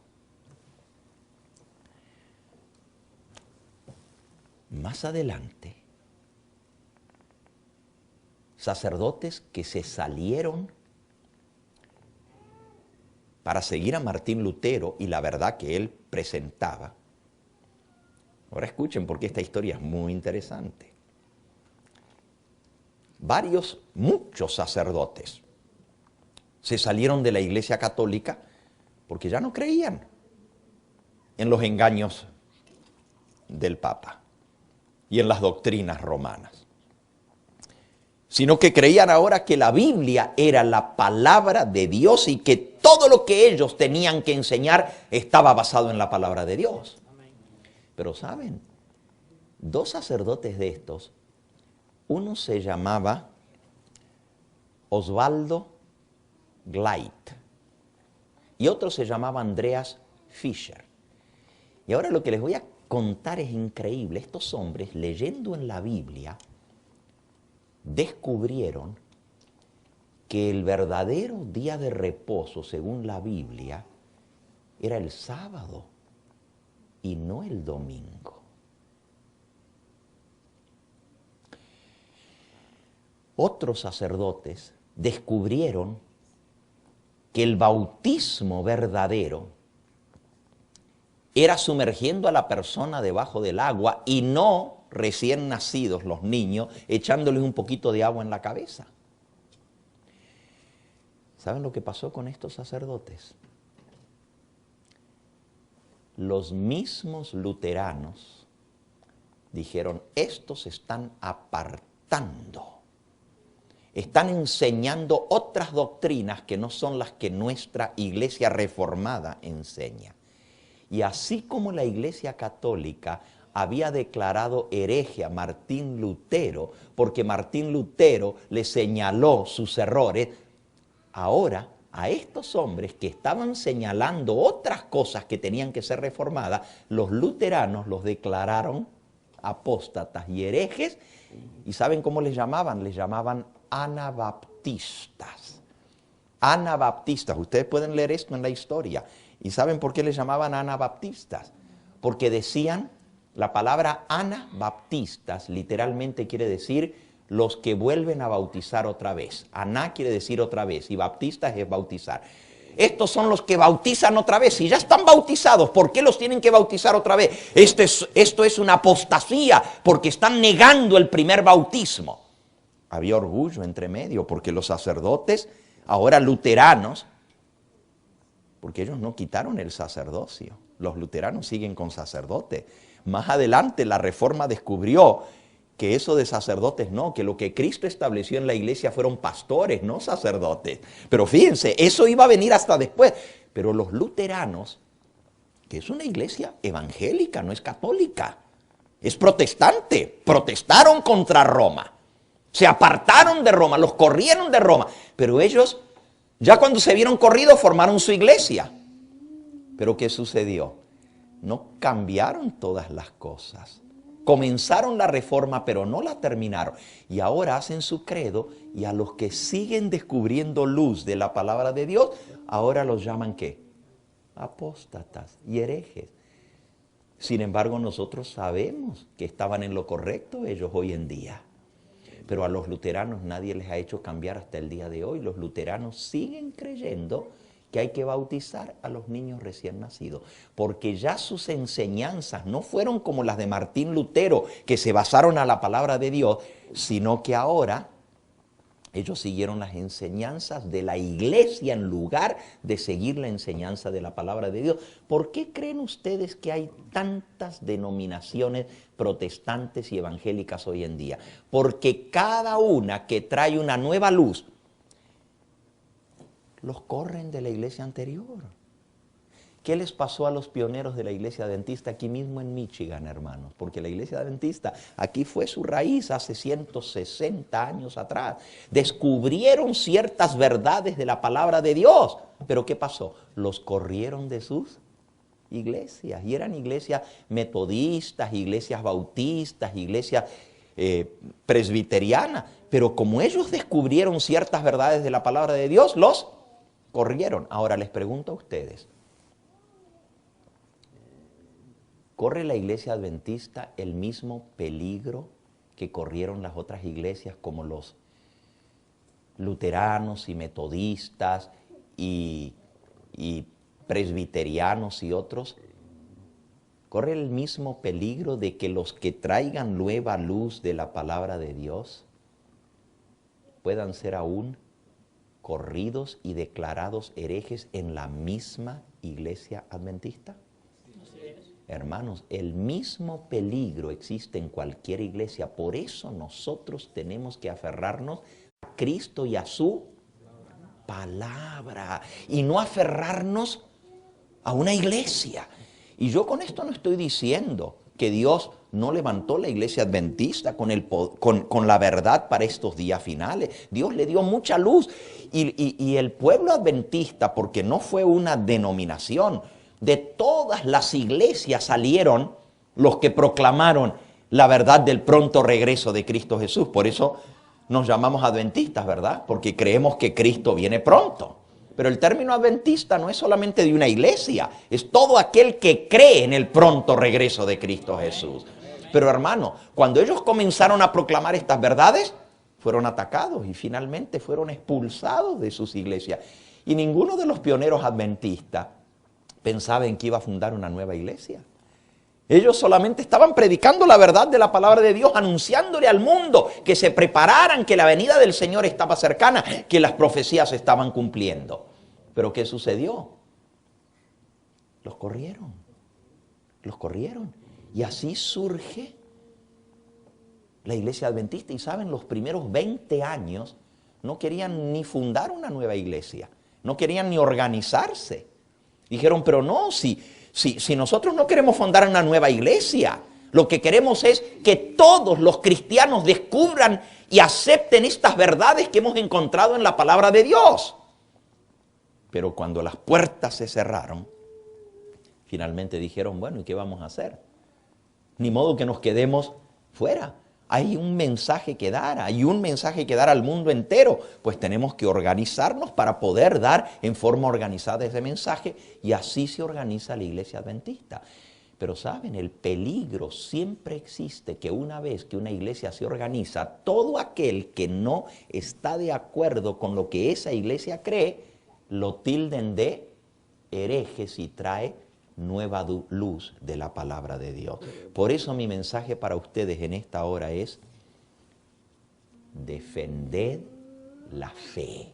Más adelante, sacerdotes que se salieron para seguir a Martín Lutero y la verdad que él presentaba. Ahora escuchen porque esta historia es muy interesante. Muchos sacerdotes Se salieron de la Iglesia Católica porque ya no creían en los engaños del Papa y en las doctrinas romanas, sino que creían ahora que la Biblia era la palabra de Dios y que todo lo que ellos tenían que enseñar estaba basado en la palabra de Dios. Pero ¿saben? Dos sacerdotes de estos, uno se llamaba Osvaldo Gleit y otro se llamaba Andreas Fischer. Y ahora lo que les voy a contar es increíble. Estos hombres, leyendo en la Biblia, descubrieron que el verdadero día de reposo, según la Biblia, era el sábado y no el domingo. Otros sacerdotes descubrieron que el bautismo verdadero era sumergiendo a la persona debajo del agua y no recién nacidos los niños echándoles un poquito de agua en la cabeza. ¿Saben lo que pasó con estos sacerdotes? Los mismos luteranos dijeron, estos se están apartando. Están enseñando otras doctrinas que no son las que nuestra Iglesia reformada enseña. Y así como la Iglesia Católica había declarado hereje a Martín Lutero, porque Martín Lutero le señaló sus errores, ahora a estos hombres que estaban señalando otras cosas que tenían que ser reformadas, los luteranos los declararon apóstatas y herejes. ¿Y saben cómo les llamaban? Les llamaban anabaptistas. Anabaptistas. Ustedes pueden leer esto en la historia. ¿Y saben por qué les llamaban anabaptistas? Porque decían, la palabra anabaptistas literalmente quiere decir los que vuelven a bautizar otra vez. Aná quiere decir otra vez y baptistas es bautizar. Estos son los que bautizan otra vez. Si ya están bautizados, ¿por qué los tienen que bautizar otra vez? Esto es una apostasía porque están negando el primer bautismo. Había orgullo entre medio porque los sacerdotes, ahora luteranos, porque ellos no quitaron el sacerdocio. Los luteranos siguen con sacerdotes. Más adelante la Reforma descubrió que eso de sacerdotes no, que lo que Cristo estableció en la iglesia fueron pastores, no sacerdotes. Pero fíjense, eso iba a venir hasta después. Pero los luteranos, que es una iglesia evangélica, no es católica, es protestante, protestaron contra Roma. Se apartaron de Roma, los corrieron de Roma. Pero ellos, ya cuando se vieron corridos, formaron su iglesia. Pero ¿qué sucedió? No cambiaron todas las cosas. Comenzaron la reforma, pero no la terminaron. Y ahora hacen su credo y a los que siguen descubriendo luz de la palabra de Dios, ahora los llaman ¿qué? Apóstatas y herejes. Sin embargo, nosotros sabemos que estaban en lo correcto ellos hoy en día. Pero a los luteranos nadie les ha hecho cambiar hasta el día de hoy. Los luteranos siguen creyendo que hay que bautizar a los niños recién nacidos, porque ya sus enseñanzas no fueron como las de Martín Lutero, que se basaron a la palabra de Dios, sino que ahora ellos siguieron las enseñanzas de la iglesia en lugar de seguir la enseñanza de la palabra de Dios. ¿Por qué creen ustedes que hay tantas denominaciones protestantes y evangélicas hoy en día? Porque cada una que trae una nueva luz, los corren de la iglesia anterior. ¿Qué les pasó a los pioneros de la iglesia adventista aquí mismo en Michigan, hermanos? Porque la iglesia adventista aquí fue su raíz hace 160 años atrás. Descubrieron ciertas verdades de la palabra de Dios. ¿Pero qué pasó? Los corrieron de sus iglesias. Y eran iglesias metodistas, iglesias bautistas, iglesias presbiterianas. Pero como ellos descubrieron ciertas verdades de la palabra de Dios, los corrieron. Ahora les pregunto a ustedes, ¿corre la iglesia adventista el mismo peligro que corrieron las otras iglesias como los luteranos y metodistas y presbiterianos y otros? ¿Corre el mismo peligro de que los que traigan nueva luz de la palabra de Dios puedan ser aún corridos y declarados herejes en la misma iglesia adventista? Hermanos, el mismo peligro existe en cualquier iglesia. Por eso nosotros tenemos que aferrarnos a Cristo y a su palabra. Y no aferrarnos a una iglesia. Y yo con esto no estoy diciendo que Dios no levantó la iglesia adventista con la verdad para estos días finales. Dios le dio mucha luz. Y el pueblo adventista, porque no fue una denominación, de todas las iglesias salieron los que proclamaron la verdad del pronto regreso de Cristo Jesús. Por eso nos llamamos adventistas, ¿verdad? Porque creemos que Cristo viene pronto. Pero el término adventista no es solamente de una iglesia, es todo aquel que cree en el pronto regreso de Cristo Jesús. Pero hermano, cuando ellos comenzaron a proclamar estas verdades, fueron atacados y finalmente fueron expulsados de sus iglesias. Y ninguno de los pioneros adventistas pensaba en que iba a fundar una nueva iglesia. Ellos solamente estaban predicando la verdad de la palabra de Dios, anunciándole al mundo que se prepararan, que la venida del Señor estaba cercana, que las profecías se estaban cumpliendo. Pero ¿qué sucedió? Los corrieron. Y así surge la iglesia adventista. Y saben, los primeros 20 años no querían ni fundar una nueva iglesia, no querían ni organizarse. Dijeron, pero no, si nosotros no queremos fundar una nueva iglesia, lo que queremos es que todos los cristianos descubran y acepten estas verdades que hemos encontrado en la palabra de Dios. Pero cuando las puertas se cerraron, finalmente dijeron, bueno, ¿y qué vamos a hacer? Ni modo que nos quedemos fuera. Hay un mensaje que dar, al mundo entero. Pues tenemos que organizarnos para poder dar en forma organizada ese mensaje, y así se organiza la iglesia adventista. Pero saben, el peligro siempre existe, que una vez que una iglesia se organiza, todo aquel que no está de acuerdo con lo que esa iglesia cree, lo tilden de herejes y trae nueva luz de la palabra de Dios. Por eso mi mensaje para ustedes en esta hora es: defended la fe,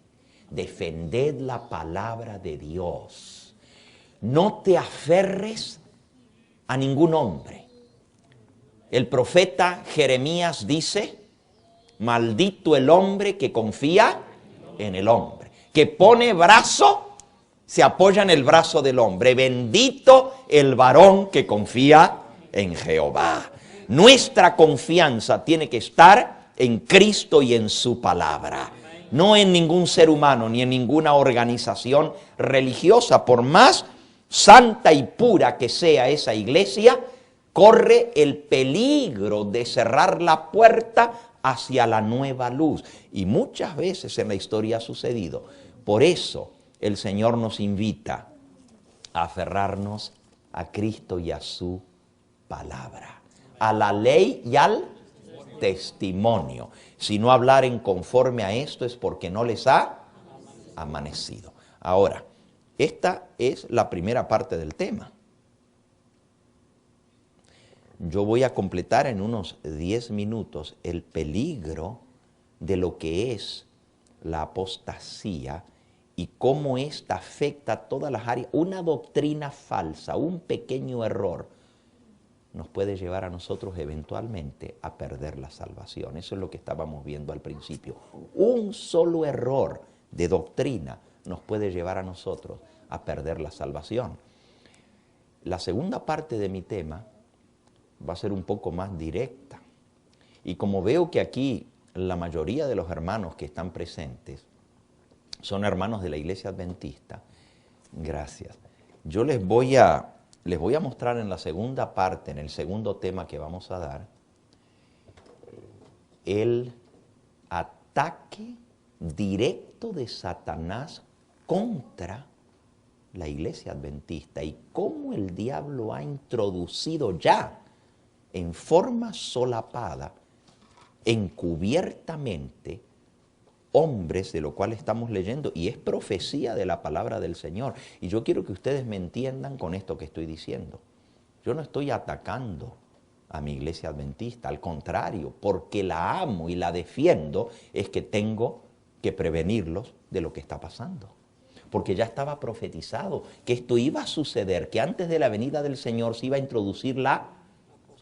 defended la palabra de Dios. No te aferres a ningún hombre. El profeta Jeremías dice: maldito el hombre que confía en el hombre, que pone brazo, se apoya en el brazo del hombre. Bendito el varón que confía en Jehová. Nuestra confianza tiene que estar en Cristo y en su palabra, no en ningún ser humano ni en ninguna organización religiosa. Por más santa y pura que sea esa iglesia, corre el peligro de cerrar la puerta hacia la nueva luz. Y muchas veces en la historia ha sucedido. Por eso el Señor nos invita a aferrarnos a Cristo y a su palabra, a la ley y al testimonio. Si no hablaren conforme a esto es porque no les ha amanecido. Ahora, esta es la primera parte del tema. Yo voy a completar en unos 10 minutos el peligro de lo que es la apostasía y cómo ésta afecta a todas las áreas. Una doctrina falsa, un pequeño error, nos puede llevar a nosotros eventualmente a perder la salvación. Eso es lo que estábamos viendo al principio. Un solo error de doctrina nos puede llevar a nosotros a perder la salvación. La segunda parte de mi tema va a ser un poco más directa. Y como veo que aquí la mayoría de los hermanos que están presentes son hermanos de la iglesia adventista, gracias. Yo les voy a mostrar en la segunda parte, en el segundo tema que vamos a dar, el ataque directo de Satanás contra la iglesia adventista y cómo el diablo ha introducido ya en forma solapada, encubiertamente, hombres, de lo cual estamos leyendo, y es profecía de la palabra del Señor. Y yo quiero que ustedes me entiendan con esto que estoy diciendo. Yo no estoy atacando a mi iglesia adventista, al contrario, porque la amo y la defiendo, es que tengo que prevenirlos de lo que está pasando. Porque ya estaba profetizado que esto iba a suceder, que antes de la venida del Señor se iba a introducir la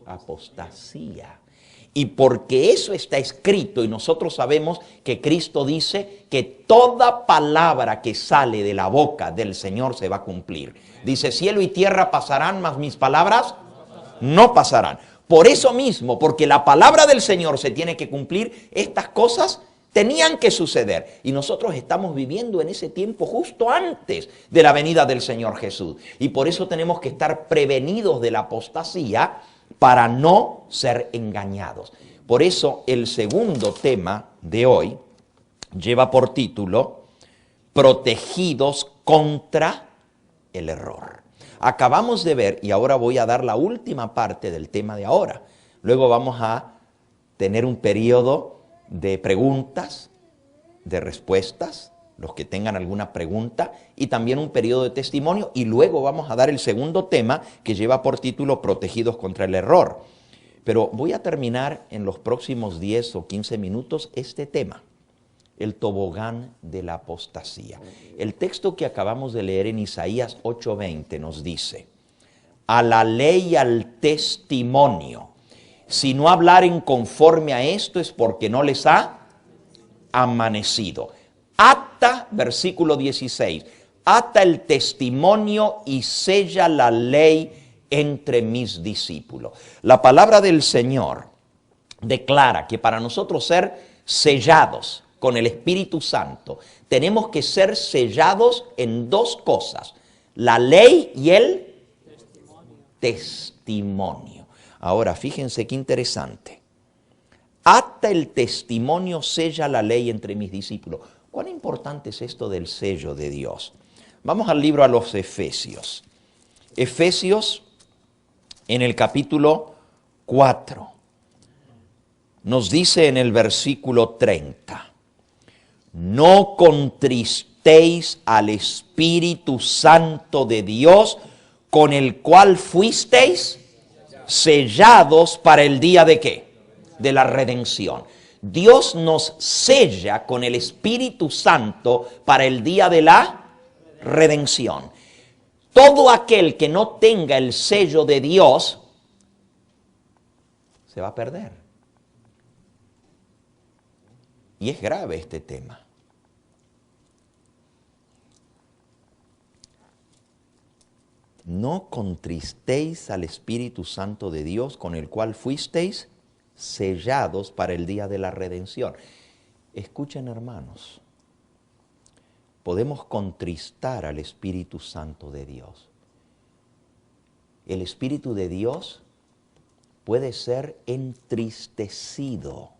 apostasía. Y porque eso está escrito y nosotros sabemos que Cristo dice que toda palabra que sale de la boca del Señor se va a cumplir. Dice, cielo y tierra pasarán, mas mis palabras no pasarán. Por eso mismo, porque la palabra del Señor se tiene que cumplir, estas cosas tenían que suceder. Y nosotros estamos viviendo en ese tiempo justo antes de la venida del Señor Jesús. Y por eso tenemos que estar prevenidos de la apostasía para no ser engañados. Por eso el segundo tema de hoy lleva por título Protegidos contra el error. Acabamos de ver, y ahora voy a dar la última parte del tema de ahora. Luego vamos a tener un periodo de preguntas, de respuestas, los que tengan alguna pregunta, y también un periodo de testimonio, y luego vamos a dar el segundo tema que lleva por título Protegidos contra el error. Pero voy a terminar en los próximos 10 o 15 minutos este tema, el tobogán de la apostasía. El texto que acabamos de leer en Isaías 8:20 nos dice, a la ley y al testimonio, si no hablaren conforme a esto es porque no les ha amanecido. Ata, versículo 16, ata el testimonio y sella la ley entre mis discípulos. La palabra del Señor declara que para nosotros ser sellados con el Espíritu Santo, tenemos que ser sellados en dos cosas, la ley y el testimonio. Ahora, fíjense qué interesante. Ata el testimonio, sella la ley entre mis discípulos. ¿Cuán importante es esto del sello de Dios? Vamos al libro a los Efesios. Efesios, en el capítulo 4, nos dice en el versículo 30, no contristéis al Espíritu Santo de Dios, con el cual fuisteis sellados para el día de ¿qué? De la redención. Dios nos sella con el Espíritu Santo para el día de la redención. Todo aquel que no tenga el sello de Dios se va a perder. Y es grave este tema. No contristéis al Espíritu Santo de Dios, con el cual fuisteis sellados para el día de la redención. Escuchen, hermanos, podemos contristar al Espíritu Santo de Dios. El Espíritu de Dios puede ser entristecido.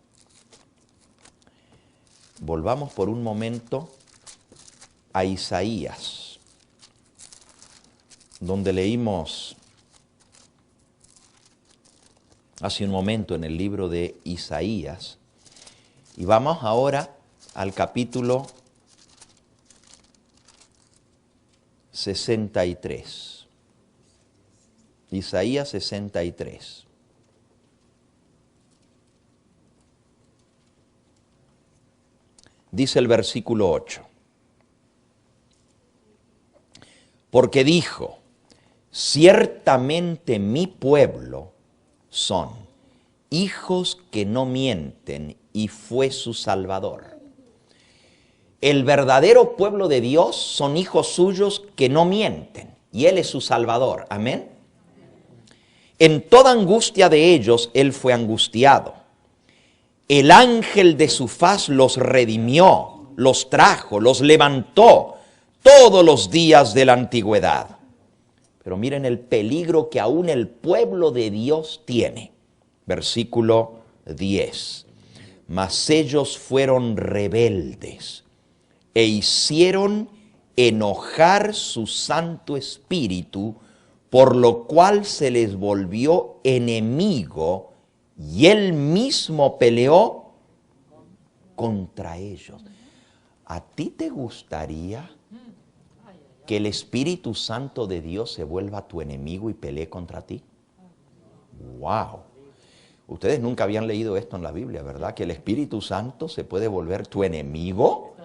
Volvamos por un momento a Isaías, donde leímos hace un momento en el libro de Isaías. Y vamos ahora al capítulo 63. Isaías 63. Dice el versículo 8. Porque dijo, ciertamente mi pueblo son hijos que no mienten, y fue su Salvador. El verdadero pueblo de Dios son hijos suyos que no mienten, y Él es su Salvador. Amén. En toda angustia de ellos Él fue angustiado. El ángel de su faz los redimió, los trajo, los levantó todos los días de la antigüedad. Pero miren el peligro que aún el pueblo de Dios tiene. Versículo 10. Mas ellos fueron rebeldes e hicieron enojar su Santo Espíritu, por lo cual se les volvió enemigo y Él mismo peleó contra ellos. ¿A ti te gustaría que el Espíritu Santo de Dios se vuelva tu enemigo y pelee contra ti? ¡Wow! Ustedes nunca habían leído esto en la Biblia, ¿verdad? Que el Espíritu Santo se puede volver tu enemigo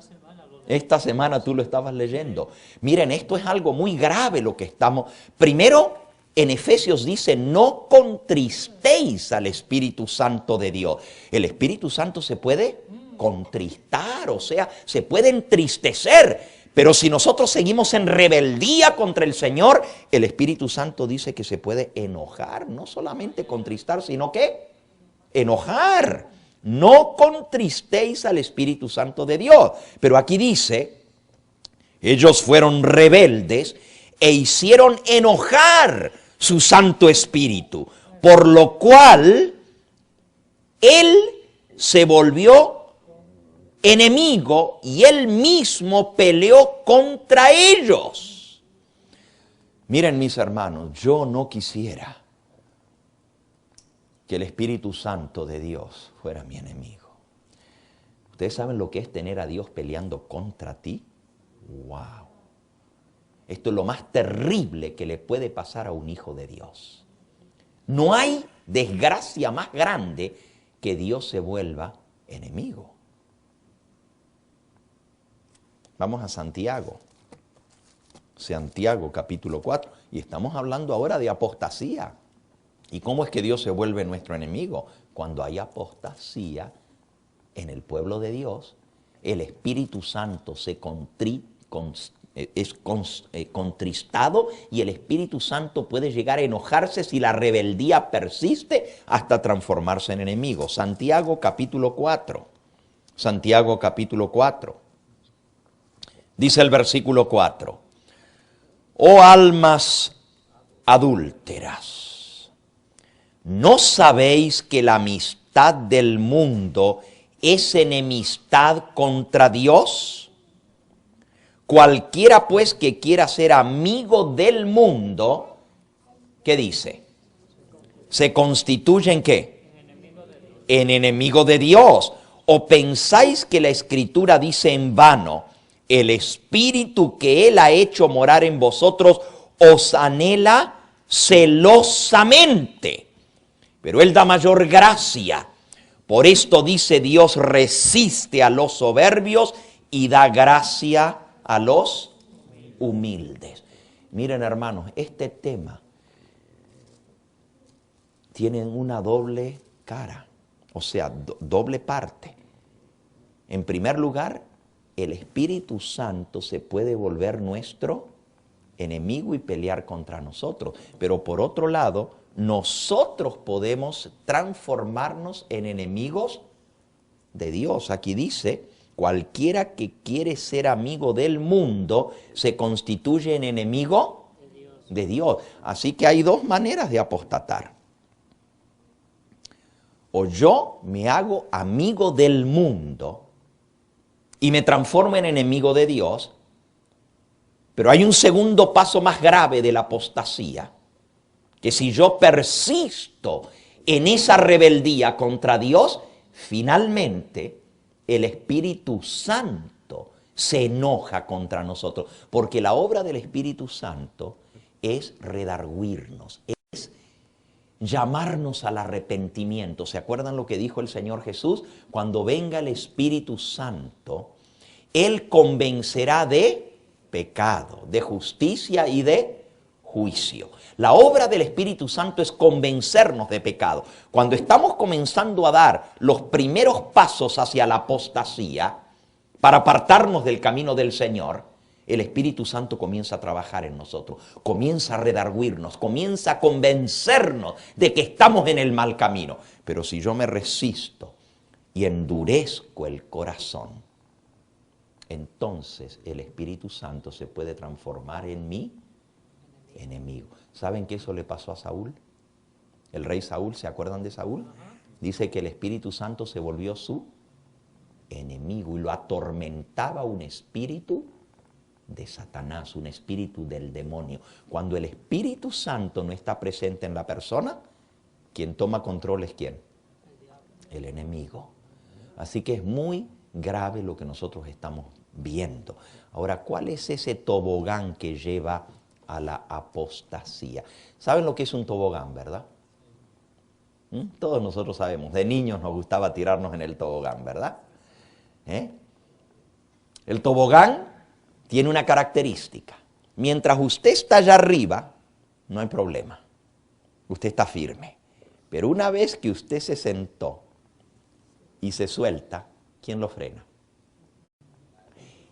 Esta semana tú lo estabas leyendo. Miren, esto es algo muy grave lo que estamos... Primero, en Efesios dice, no contristéis al Espíritu Santo de Dios. El Espíritu Santo se puede contristar, o sea, se puede entristecer. Pero si nosotros seguimos en rebeldía contra el Señor, el Espíritu Santo dice que se puede enojar. No solamente contristar, sino que enojar. No contristéis al Espíritu Santo de Dios. Pero aquí dice, ellos fueron rebeldes e hicieron enojar su Santo Espíritu, por lo cual Él se volvió enemigo y Él mismo peleó contra ellos. Miren, mis hermanos, yo no quisiera que el Espíritu Santo de Dios fuera mi enemigo. ¿Ustedes saben lo que es tener a Dios peleando contra ti? ¡Wow! Esto es lo más terrible que le puede pasar a un hijo de Dios. No hay desgracia más grande que Dios se vuelva enemigo. Vamos a Santiago. Santiago capítulo 4. Y estamos hablando ahora de apostasía. ¿Y cómo es que Dios se vuelve nuestro enemigo? Cuando hay apostasía en el pueblo de Dios, el Espíritu Santo se es contristado y el Espíritu Santo puede llegar a enojarse si la rebeldía persiste hasta transformarse en enemigo. Santiago capítulo 4. Santiago capítulo 4. Dice el versículo 4. Oh almas adúlteras, ¿no sabéis que la amistad del mundo es enemistad contra Dios? Cualquiera pues que quiera ser amigo del mundo, ¿qué dice? ¿Se constituye en qué? En enemigo de Dios. ¿O pensáis que la Escritura dice en vano, el Espíritu que Él ha hecho morar en vosotros os anhela celosamente? Pero Él da mayor gracia. Por esto dice Dios, resiste a los soberbios y da gracia a los humildes. Miren, hermanos, este tema tiene una doble cara, o sea, doble parte. En primer lugar, el Espíritu Santo se puede volver nuestro enemigo y pelear contra nosotros. Pero por otro lado, nosotros podemos transformarnos en enemigos de Dios. Aquí dice, cualquiera que quiere ser amigo del mundo se constituye en enemigo de Dios. Así que hay dos maneras de apostatar. O yo me hago amigo del mundo y me transformo en enemigo de Dios, pero hay un segundo paso más grave de la apostasía, que si yo persisto en esa rebeldía contra Dios, finalmente el Espíritu Santo se enoja contra nosotros, porque la obra del Espíritu Santo es redarguirnos, es llamarnos al arrepentimiento. ¿Se acuerdan lo que dijo el Señor Jesús? Cuando venga el Espíritu Santo, Él convencerá de pecado, de justicia y de juicio. La obra del Espíritu Santo es convencernos de pecado. Cuando estamos comenzando a dar los primeros pasos hacia la apostasía, para apartarnos del camino del Señor, el Espíritu Santo comienza a trabajar en nosotros, comienza a redarguirnos, comienza a convencernos de que estamos en el mal camino. Pero si yo me resisto y endurezco el corazón, entonces el Espíritu Santo se puede transformar en mi enemigo. ¿Saben que eso le pasó a Saúl? El rey Saúl, ¿se acuerdan de Saúl? Dice que el Espíritu Santo se volvió su enemigo y lo atormentaba un espíritu de Satanás, un espíritu del demonio. Cuando el Espíritu Santo no está presente en la persona, quien toma control es ¿quién? El enemigo. Así que es muy grave lo que nosotros estamos viendo. Ahora, ¿cuál es ese tobogán que lleva a la apostasía? ¿Saben lo que es un tobogán, verdad? Todos nosotros sabemos, de niños nos gustaba tirarnos en el tobogán, ¿verdad? El tobogán tiene una característica. Mientras usted está allá arriba, no hay problema. Usted está firme. Pero una vez que usted se sentó y se suelta, ¿quién lo frena?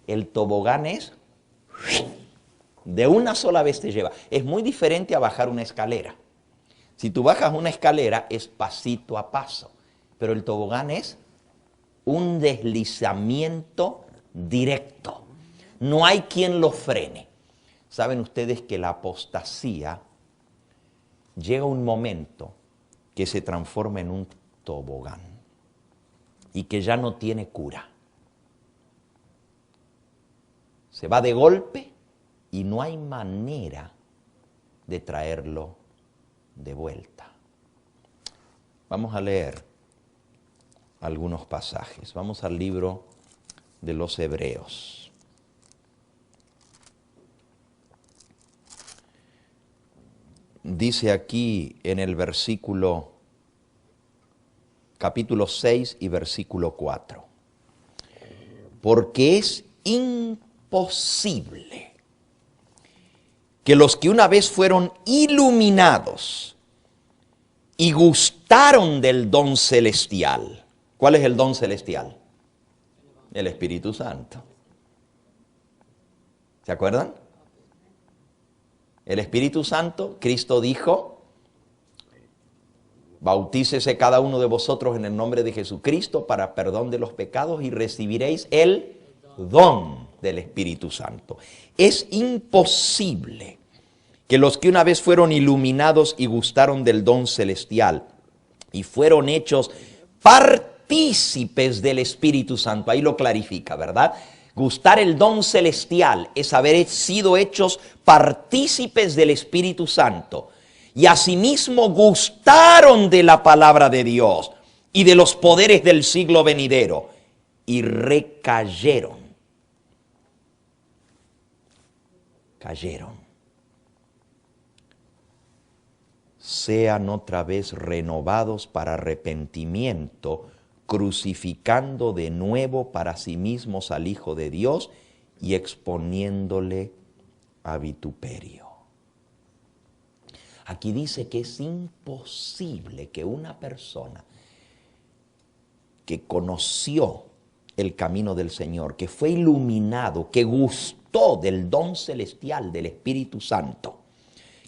El tobogán es de una sola vez te lleva. Es muy diferente a bajar una escalera. Si tú bajas una escalera es pasito a paso, pero el tobogán es un deslizamiento directo. No hay quien lo frene. Saben ustedes que la apostasía llega un momento que se transforma en un tobogán y que ya no tiene cura. Se va de golpe y no hay manera de traerlo de vuelta. Vamos a leer algunos pasajes. Vamos al libro de los Hebreos. Dice aquí en el capítulo 6 y versículo 4. Porque es imposible que los que una vez fueron iluminados y gustaron del don celestial. ¿Cuál es el don celestial? El Espíritu Santo. ¿Se acuerdan? El Espíritu Santo, Cristo dijo, bautícese cada uno de vosotros en el nombre de Jesucristo para perdón de los pecados y recibiréis el don del Espíritu Santo. Es imposible que los que una vez fueron iluminados y gustaron del don celestial y fueron hechos partícipes del Espíritu Santo, ahí lo clarifica, ¿verdad? Gustar el don celestial es haber sido hechos partícipes del Espíritu Santo. Y asimismo gustaron de la palabra de Dios y de los poderes del siglo venidero. Y recayeron. Cayeron. Sean otra vez renovados para arrepentimiento, crucificando de nuevo para sí mismos al Hijo de Dios y exponiéndole a vituperio. Aquí dice que es imposible que una persona que conoció el camino del Señor, que fue iluminado, que gustó del don celestial del Espíritu Santo,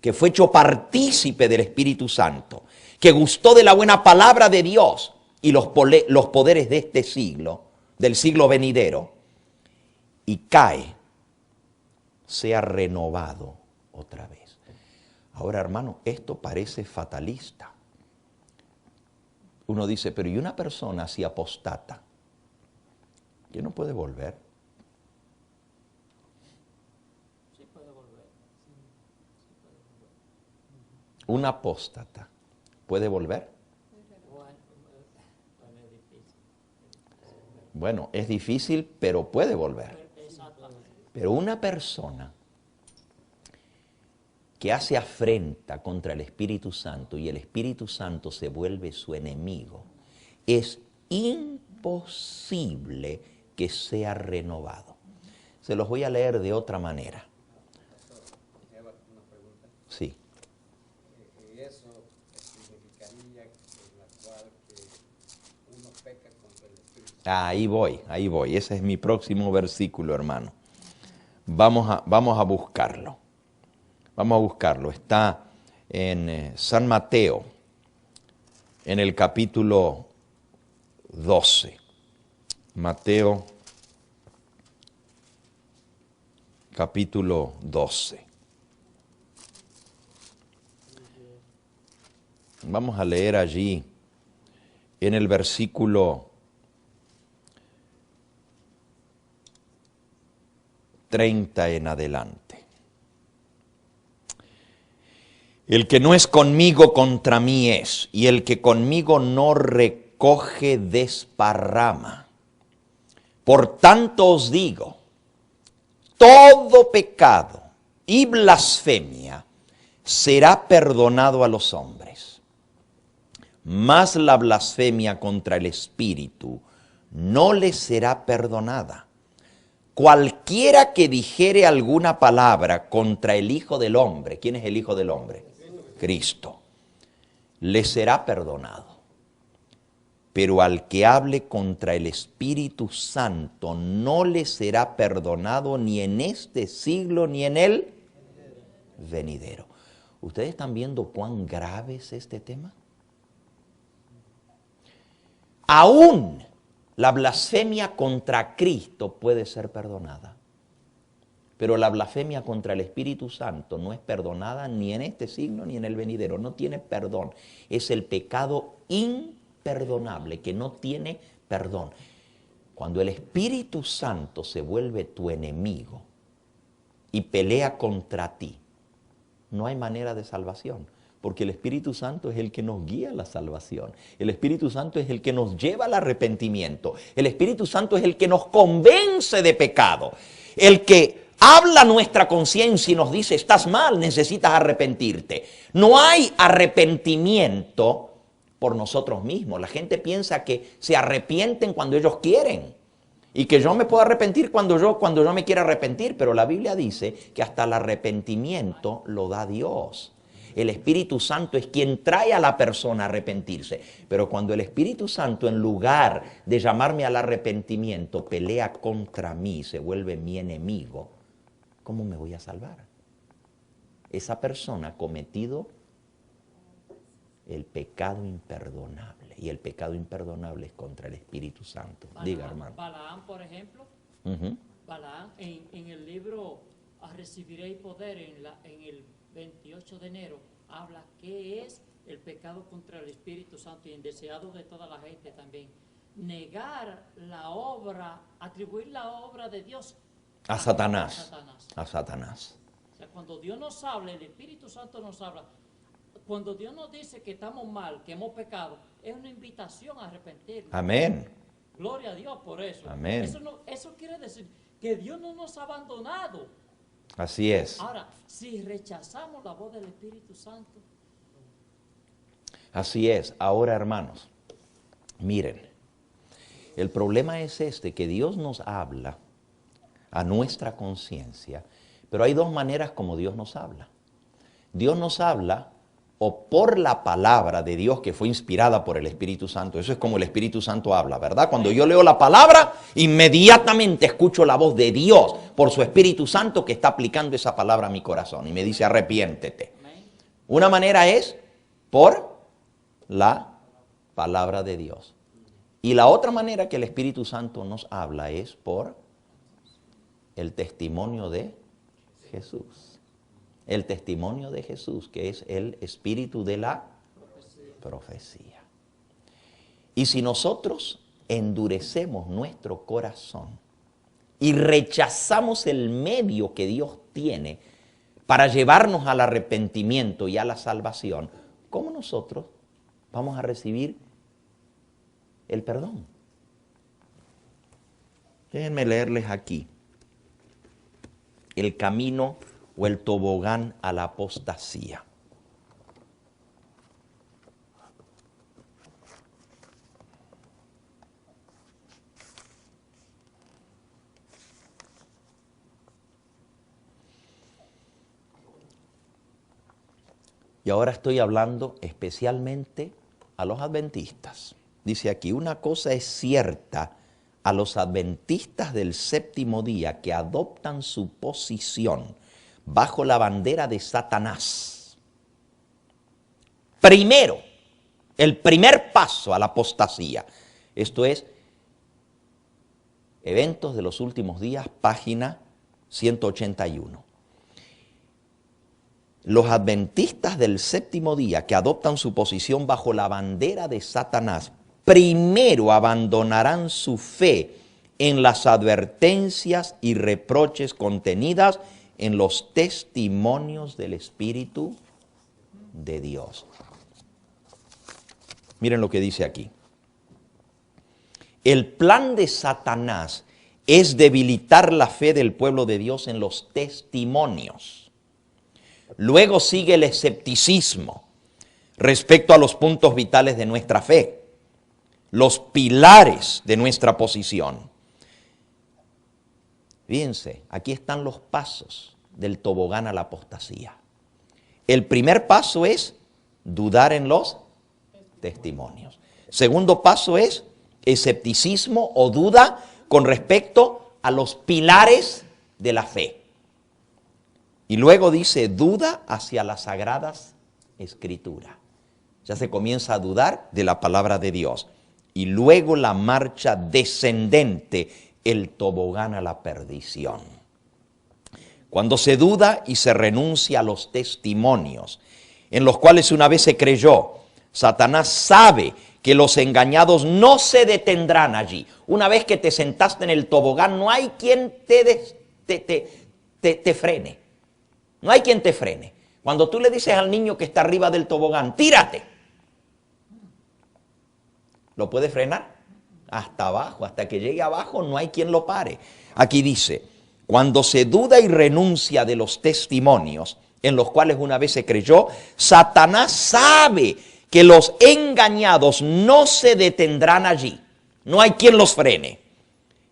que fue hecho partícipe del Espíritu Santo, que gustó de la buena palabra de Dios y los poderes de este siglo, del siglo venidero, y cae, sea renovado otra vez. Ahora, hermano, esto parece fatalista. Uno dice, pero ¿y una persona así apostata? ¿Que no puede volver? Sí puede volver. ¿Un apóstata puede volver? Bueno, es difícil, pero puede volver. Pero una persona que hace afrenta contra el Espíritu Santo y el Espíritu Santo se vuelve su enemigo, es imposible que sea renovado. Se los voy a leer de otra manera. Una pregunta. Sí. Y eso significaría en la cual que uno peca contra el Espíritu Santo. Ahí voy. Ese es mi próximo versículo, hermano. Vamos a buscarlo. Vamos a buscarlo. Está en San Mateo, en el capítulo 12. Mateo, capítulo 12. Vamos a leer allí en el versículo 30 en adelante. El que no es conmigo, contra mí es, y el que conmigo no recoge, desparrama. Por tanto os digo, todo pecado y blasfemia será perdonado a los hombres, mas la blasfemia contra el Espíritu no les será perdonada, cualquiera que dijere alguna palabra contra el Hijo del Hombre, ¿quién es el Hijo del Hombre? Cristo, le será perdonado. Pero al que hable contra el Espíritu Santo no le será perdonado ni en este siglo ni en el venidero. ¿Ustedes están viendo cuán grave es este tema? Aún la blasfemia contra Cristo puede ser perdonada, pero la blasfemia contra el Espíritu Santo no es perdonada ni en este siglo ni en el venidero. No tiene perdón. Es el pecado imperdonable que no tiene perdón. Cuando el Espíritu Santo se vuelve tu enemigo y pelea contra ti, no hay manera de salvación, porque el Espíritu Santo es el que nos guía a la salvación. El Espíritu Santo es el que nos lleva al arrepentimiento. El Espíritu Santo es el que nos convence de pecado. El que habla nuestra conciencia y nos dice, estás mal, necesitas arrepentirte. No hay arrepentimiento por nosotros mismos. La gente piensa que se arrepienten cuando ellos quieren. Y que yo me puedo arrepentir cuando yo me quiera arrepentir, pero la Biblia dice que hasta el arrepentimiento lo da Dios. El Espíritu Santo es quien trae a la persona a arrepentirse. Pero cuando el Espíritu Santo, en lugar de llamarme al arrepentimiento, pelea contra mí, se vuelve mi enemigo, ¿cómo me voy a salvar? Esa persona ha cometido el pecado imperdonable. Y el pecado imperdonable es contra el Espíritu Santo. Diga, hermano. Balaam, por ejemplo, Balaam en el libro Recibiréis Poder, en el 28 de enero, habla qué es el pecado contra el Espíritu Santo y en deseado de toda la gente también. Negar la obra, atribuir la obra de Dios a Satanás. A Satanás. O sea, cuando Dios nos habla, el Espíritu Santo nos habla. Cuando Dios nos dice que estamos mal, que hemos pecado, es una invitación a arrepentirnos. Amén. Gloria a Dios por eso. Amén. Eso quiere decir que Dios no nos ha abandonado. Así es. Ahora, si rechazamos la voz del Espíritu Santo. Así es. Ahora, hermanos, miren, el problema es que Dios nos habla a nuestra conciencia, pero hay dos maneras como Dios nos habla. Dios nos habla o por la palabra de Dios que fue inspirada por el Espíritu Santo. Eso es como el Espíritu Santo habla, ¿verdad? Cuando yo leo la palabra, inmediatamente escucho la voz de Dios por su Espíritu Santo que está aplicando esa palabra a mi corazón y me dice arrepiéntete. Una manera es por la palabra de Dios. Y la otra manera que el Espíritu Santo nos habla es por el testimonio de Jesús. El testimonio de Jesús, que es el espíritu de la profecía. Y si nosotros endurecemos nuestro corazón y rechazamos el medio que Dios tiene para llevarnos al arrepentimiento y a la salvación, ¿cómo nosotros vamos a recibir el perdón? Déjenme leerles aquí el camino o el tobogán a la apostasía. Y ahora estoy hablando especialmente a los adventistas. Dice aquí, una cosa es cierta a los adventistas del séptimo día que adoptan su posición bajo la bandera de Satanás. Primero, el primer paso a la apostasía. Esto es, Eventos de los Últimos Días, página 181. Los adventistas del séptimo día que adoptan su posición bajo la bandera de Satanás, primero abandonarán su fe en las advertencias y reproches contenidas en los testimonios del Espíritu de Dios. Miren lo que dice aquí. El plan de Satanás es debilitar la fe del pueblo de Dios en los testimonios. Luego sigue el escepticismo respecto a los puntos vitales de nuestra fe, los pilares de nuestra posición. Fíjense, aquí están los pasos del tobogán a la apostasía. El primer paso es dudar en los testimonios. Segundo paso es escepticismo o duda con respecto a los pilares de la fe. Y luego dice duda hacia las sagradas escrituras. Ya se comienza a dudar de la palabra de Dios. Y luego la marcha descendente, el tobogán a la perdición. Cuando se duda y se renuncia a los testimonios, en los cuales una vez se creyó, Satanás sabe que los engañados no se detendrán allí. Una vez que te sentaste en el tobogán, no hay quien te frene. No hay quien te frene. Cuando tú le dices al niño que está arriba del tobogán, tírate, ¿lo puede frenar? Hasta abajo, hasta que llegue abajo no hay quien lo pare. Aquí dice, cuando se duda y renuncia de los testimonios en los cuales una vez se creyó, Satanás sabe que los engañados no se detendrán allí. No hay quien los frene.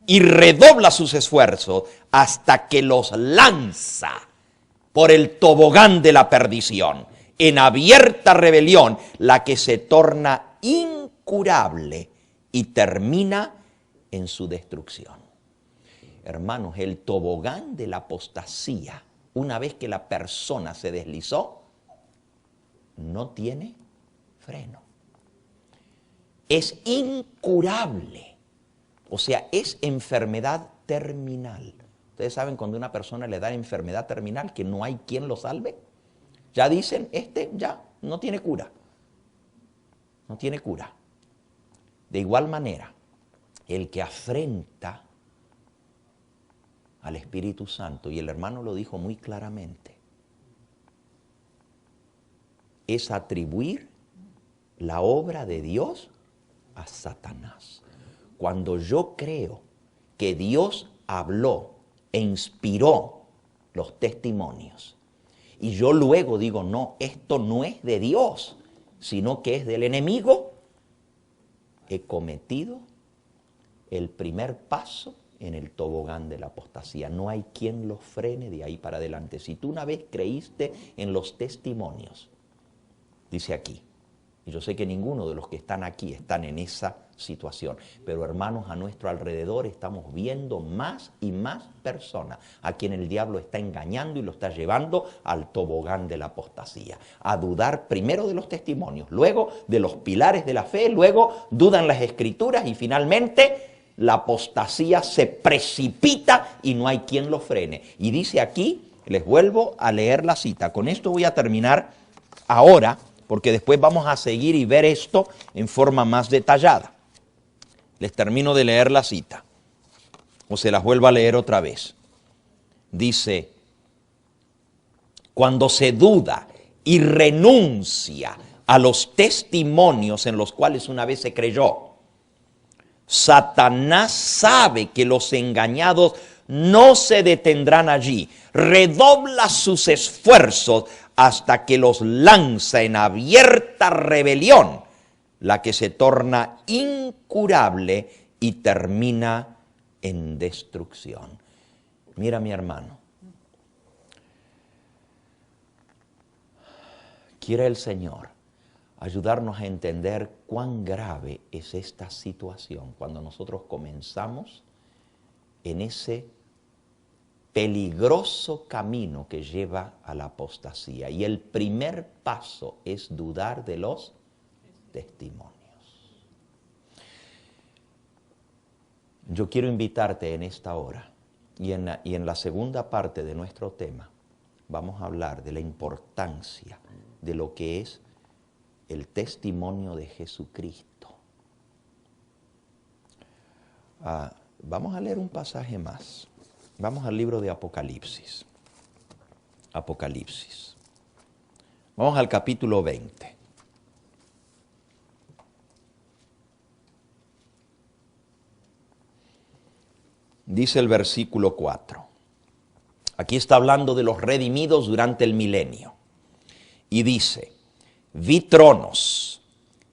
Y redobla sus esfuerzos hasta que los lanza por el tobogán de la perdición, en abierta rebelión, la que se torna incurable y termina en su destrucción. Hermanos, el tobogán de la apostasía, una vez que la persona se deslizó, no tiene freno. Es incurable, o sea, es enfermedad terminal. Ustedes saben cuando una persona le da enfermedad terminal que no hay quien lo salve. Ya dicen, ya no tiene cura. No tiene cura. De igual manera, el que afrenta al Espíritu Santo, y el hermano lo dijo muy claramente, es atribuir la obra de Dios a Satanás. Cuando yo creo que Dios habló e inspiró los testimonios, y yo luego digo, no, esto no es de Dios, sino que es del enemigo, he cometido el primer paso en el tobogán de la apostasía. No hay quien lo frene de ahí para adelante. Si tú una vez creíste en los testimonios, dice aquí, y yo sé que ninguno de los que están aquí están en esa situación, pero hermanos, a nuestro alrededor estamos viendo más y más personas a quien el diablo está engañando y lo está llevando al tobogán de la apostasía, a dudar primero de los testimonios, luego de los pilares de la fe, luego dudan las escrituras y finalmente la apostasía se precipita y no hay quien lo frene. Y dice aquí, les vuelvo a leer la cita, con esto voy a terminar ahora, porque después vamos a seguir y ver esto en forma más detallada. Les termino de leer la cita, o se las vuelvo a leer otra vez. Dice, cuando se duda y renuncia a los testimonios en los cuales una vez se creyó, Satanás sabe que los engañados no se detendrán allí, redobla sus esfuerzos hasta que los lanza en abierta rebelión, la que se torna incurable y termina en destrucción. Mira, mi hermano, quiere el Señor ayudarnos a entender cuán grave es esta situación cuando nosotros comenzamos en ese peligroso camino que lleva a la apostasía. Y el primer paso es dudar de los testimonios. Yo quiero invitarte en esta hora y en la segunda parte de nuestro tema vamos a hablar de la importancia de lo que es el testimonio de Jesucristo. Vamos a leer un pasaje más. Vamos al libro de Apocalipsis. Apocalipsis. Vamos al capítulo 20. Dice el versículo 4. Aquí está hablando de los redimidos durante el milenio. Y dice, vi tronos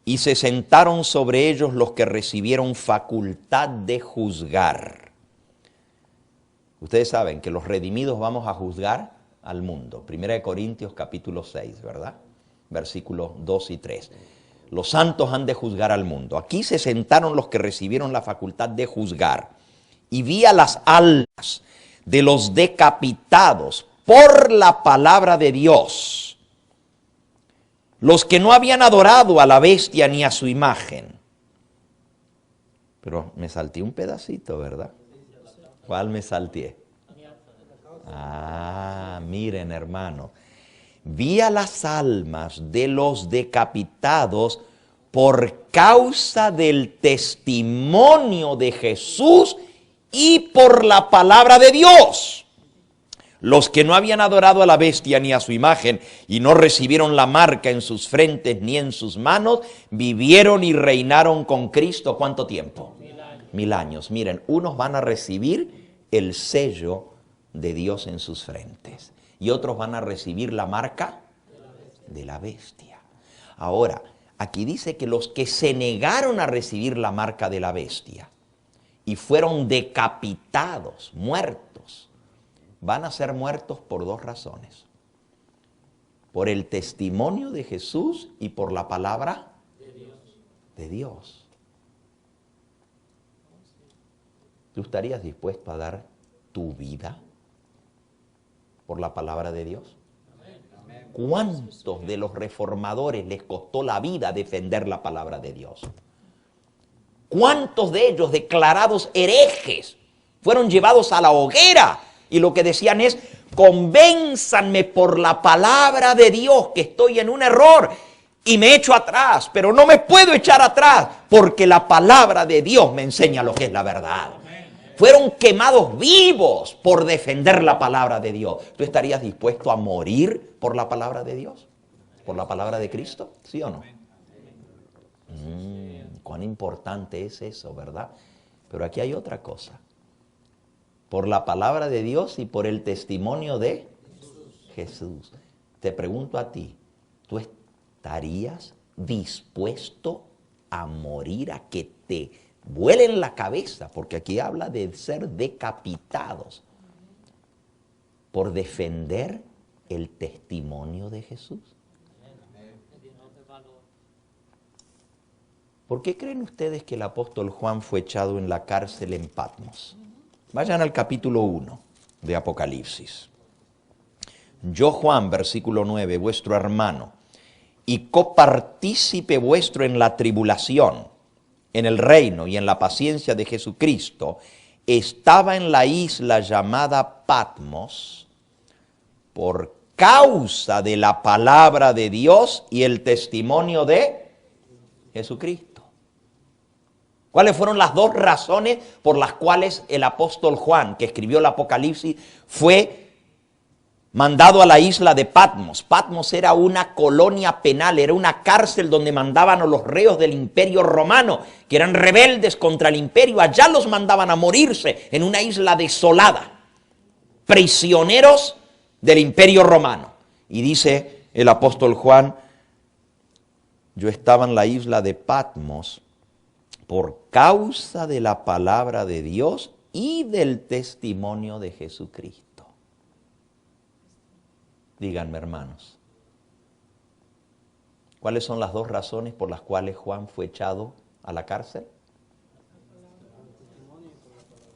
y se sentaron sobre ellos los que recibieron facultad de juzgar. Ustedes saben que los redimidos vamos a juzgar al mundo. 1 Corintios capítulo 6, ¿verdad? Versículos 2 y 3. Los santos han de juzgar al mundo. Aquí se sentaron los que recibieron la facultad de juzgar. Y vi a las almas de los decapitados por la palabra de Dios, los que no habían adorado a la bestia ni a su imagen. Pero me salté un pedacito, ¿verdad? ¿Cuál me salté? Miren, hermano. Vi a las almas de los decapitados por causa del testimonio de Jesús y por la palabra de Dios. Los que no habían adorado a la bestia ni a su imagen y no recibieron la marca en sus frentes ni en sus manos, vivieron y reinaron con Cristo. ¿Cuánto tiempo? 1000 años. Miren, unos van a recibir el sello de Dios en sus frentes y otros van a recibir la marca de la bestia. Ahora, aquí dice que los que se negaron a recibir la marca de la bestia y fueron decapitados, muertos, van a ser muertos por 2 razones. Por el testimonio de Jesús y por la palabra de Dios. ¿Tú estarías dispuesto a dar tu vida por la palabra de Dios? ¿Cuántos de los reformadores les costó la vida defender la palabra de Dios? ¿Cuántos de ellos, declarados herejes, fueron llevados a la hoguera? Y lo que decían es: convénzanme por la palabra de Dios que estoy en un error y me echo atrás, pero no me puedo echar atrás porque la palabra de Dios me enseña lo que es la verdad. Fueron quemados vivos por defender la palabra de Dios. ¿Tú estarías dispuesto a morir por la palabra de Dios? ¿Por la palabra de Cristo? ¿Sí o no? Cuán importante es eso, ¿verdad? Pero aquí hay otra cosa. Por la palabra de Dios y por el testimonio de Jesús. Te pregunto a ti, ¿tú estarías dispuesto a morir, a que te vuelen la cabeza? Porque aquí habla de ser decapitados por defender el testimonio de Jesús. ¿Por qué creen ustedes que el apóstol Juan fue echado en la cárcel en Patmos? Vayan al capítulo 1 de Apocalipsis. Yo, Juan, versículo 9, vuestro hermano, y copartícipe vuestro en la tribulación, en el reino y en la paciencia de Jesucristo, estaba en la isla llamada Patmos por causa de la palabra de Dios y el testimonio de Jesucristo. ¿Cuáles fueron las 2 razones por las cuales el apóstol Juan, que escribió el Apocalipsis, fue mandado a la isla de Patmos? Patmos era una colonia penal, era una cárcel donde mandaban a los reos del imperio romano, que eran rebeldes contra el imperio. Allá los mandaban a morirse en una isla desolada, prisioneros del imperio romano. Y dice el apóstol Juan: yo estaba en la isla de Patmos por causa de la palabra de Dios y del testimonio de Jesucristo. Díganme, hermanos, ¿cuáles son las 2 razones por las cuales Juan fue echado a la cárcel?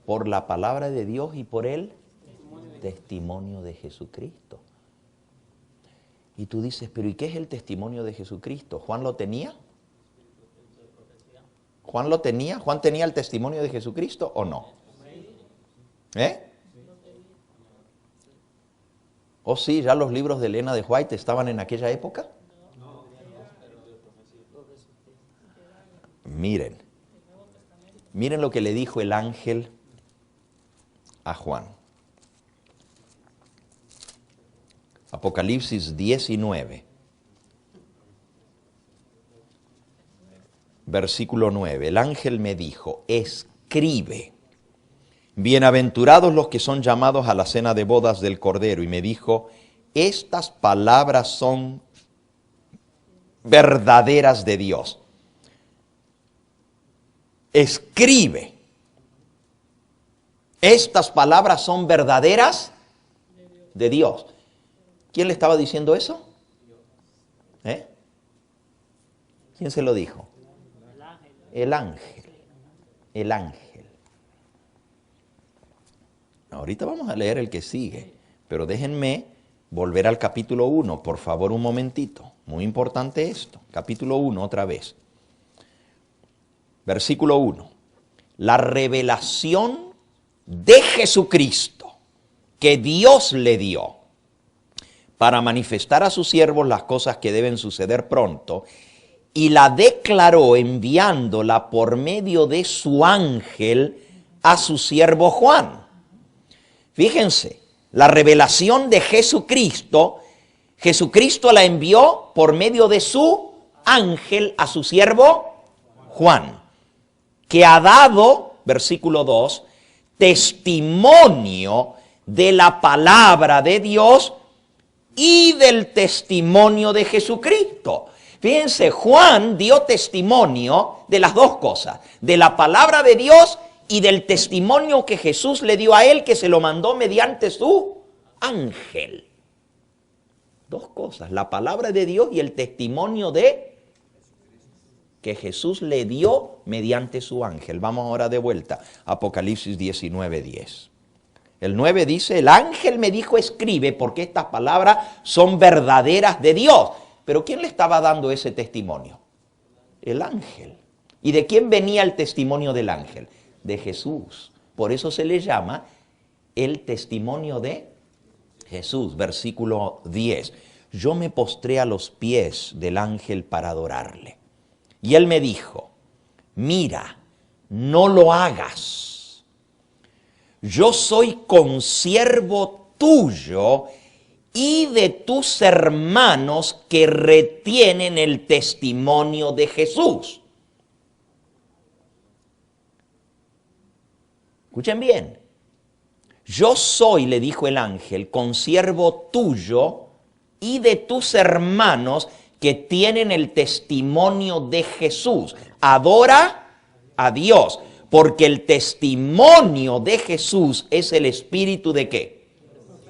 Por la palabra de Dios y por el testimonio de Jesucristo. Y tú dices, pero ¿y qué es el testimonio de Jesucristo? ¿Juan lo tenía? ¿Juan lo tenía? ¿Juan tenía el testimonio de Jesucristo o no? ¿Oh sí, ya los libros de Elena de White estaban en aquella época? Miren lo que le dijo el ángel a Juan. Apocalipsis 19. Versículo 9, el ángel me dijo: escribe, bienaventurados los que son llamados a la cena de bodas del Cordero. Y me dijo: estas palabras son verdaderas de Dios. Escribe, Estas palabras son verdaderas de Dios. ¿Quién le estaba diciendo eso? ¿Eh? ¿Quién se lo dijo? El ángel. El ángel. Ahorita vamos a leer el que sigue, pero déjenme volver al capítulo 1, por favor, un momentito. Muy importante esto. Capítulo 1, otra vez. Versículo 1. La revelación de Jesucristo que Dios le dio para manifestar a sus siervos las cosas que deben suceder pronto, y la declaró enviándola por medio de su ángel a su siervo Juan. Fíjense, la revelación de Jesucristo, Jesucristo la envió por medio de su ángel a su siervo Juan, que ha dado, versículo 2, testimonio de la palabra de Dios y del testimonio de Jesucristo. Fíjense, Juan dio testimonio de las dos cosas, de la palabra de Dios y del testimonio que Jesús le dio a él, que se lo mandó mediante su ángel. Dos cosas, la palabra de Dios y el testimonio de que Jesús le dio mediante su ángel. Vamos ahora de vuelta, Apocalipsis 19:10. El 9 dice, el ángel me dijo, escribe, porque estas palabras son verdaderas de Dios. Pero ¿quién le estaba dando ese testimonio? El ángel. ¿Y de quién venía el testimonio del ángel? De Jesús. Por eso se le llama el testimonio de Jesús. Versículo 10. Yo me postré a los pies del ángel para adorarle. Y él me dijo, mira, no lo hagas. Yo soy consiervo tuyo y de tus hermanos que retienen el testimonio de Jesús. Escuchen bien. Yo soy, le dijo el ángel, consiervo tuyo y de tus hermanos que tienen el testimonio de Jesús. Adora a Dios, porque el testimonio de Jesús es el espíritu ¿de qué?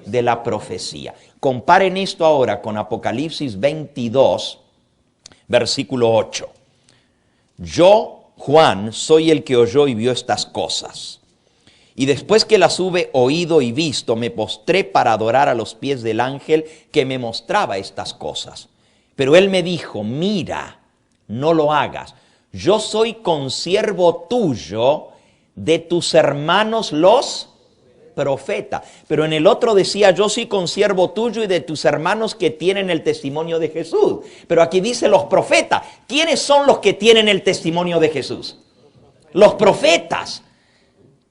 De la profecía. Comparen esto ahora con Apocalipsis 22, versículo 8. Yo, Juan, soy el que oyó y vio estas cosas. Y después que las hube oído y visto, me postré para adorar a los pies del ángel que me mostraba estas cosas. Pero él me dijo, mira, no lo hagas. Yo soy consiervo tuyo de tus hermanos los profetas. Pero en el otro decía, yo soy consiervo tuyo y de tus hermanos que tienen el testimonio de Jesús. Pero aquí dice los profetas. ¿Quiénes son los que tienen el testimonio de Jesús? Los profetas.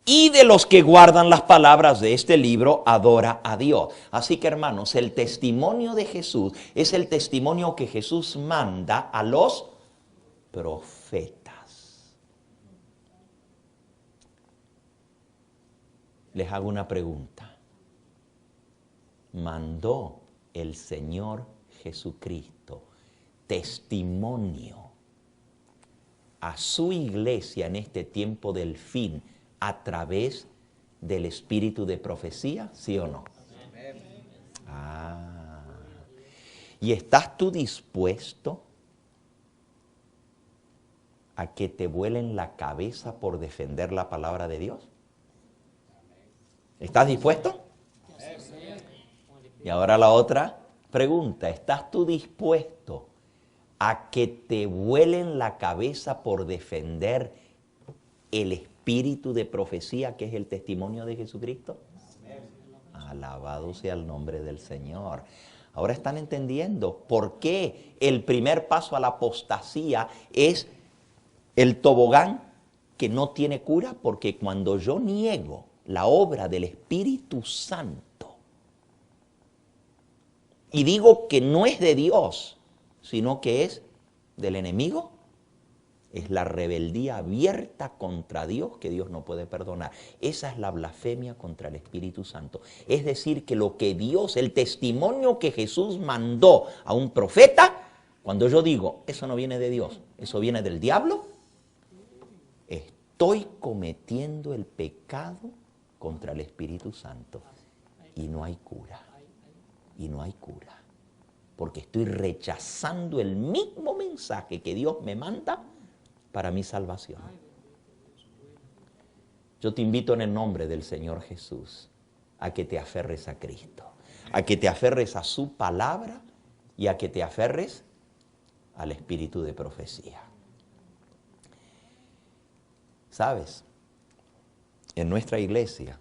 Y de los que guardan las palabras de este libro, adora a Dios. Así que, hermanos, el testimonio de Jesús es el testimonio que Jesús manda a los profetas. Les hago una pregunta. ¿Mandó el Señor Jesucristo testimonio a su iglesia en este tiempo del fin a través del espíritu de profecía? ¿Sí o no? ¿Y estás tú dispuesto a que te vuelen la cabeza por defender la palabra de Dios? ¿Estás dispuesto? Y ahora la otra pregunta, ¿estás tú dispuesto a que te vuelen la cabeza por defender el espíritu de profecía que es el testimonio de Jesucristo? Alabado sea el nombre del Señor. Ahora están entendiendo por qué el primer paso a la apostasía es el tobogán que no tiene cura, porque cuando yo niego la obra del Espíritu Santo y digo que no es de Dios, sino que es del enemigo, es la rebeldía abierta contra Dios que Dios no puede perdonar. Esa es la blasfemia contra el Espíritu Santo. Es decir, que lo que Dios, el testimonio que Jesús mandó a un profeta, cuando yo digo, eso no viene de Dios, eso viene del diablo, estoy cometiendo el pecado contra el Espíritu Santo y no hay cura. Y no hay cura. Porque estoy rechazando el mismo mensaje que Dios me manda para mi salvación. Yo te invito en el nombre del Señor Jesús a que te aferres a Cristo, a que te aferres a su palabra y a que te aferres al espíritu de profecía. ¿Sabes? En nuestra iglesia,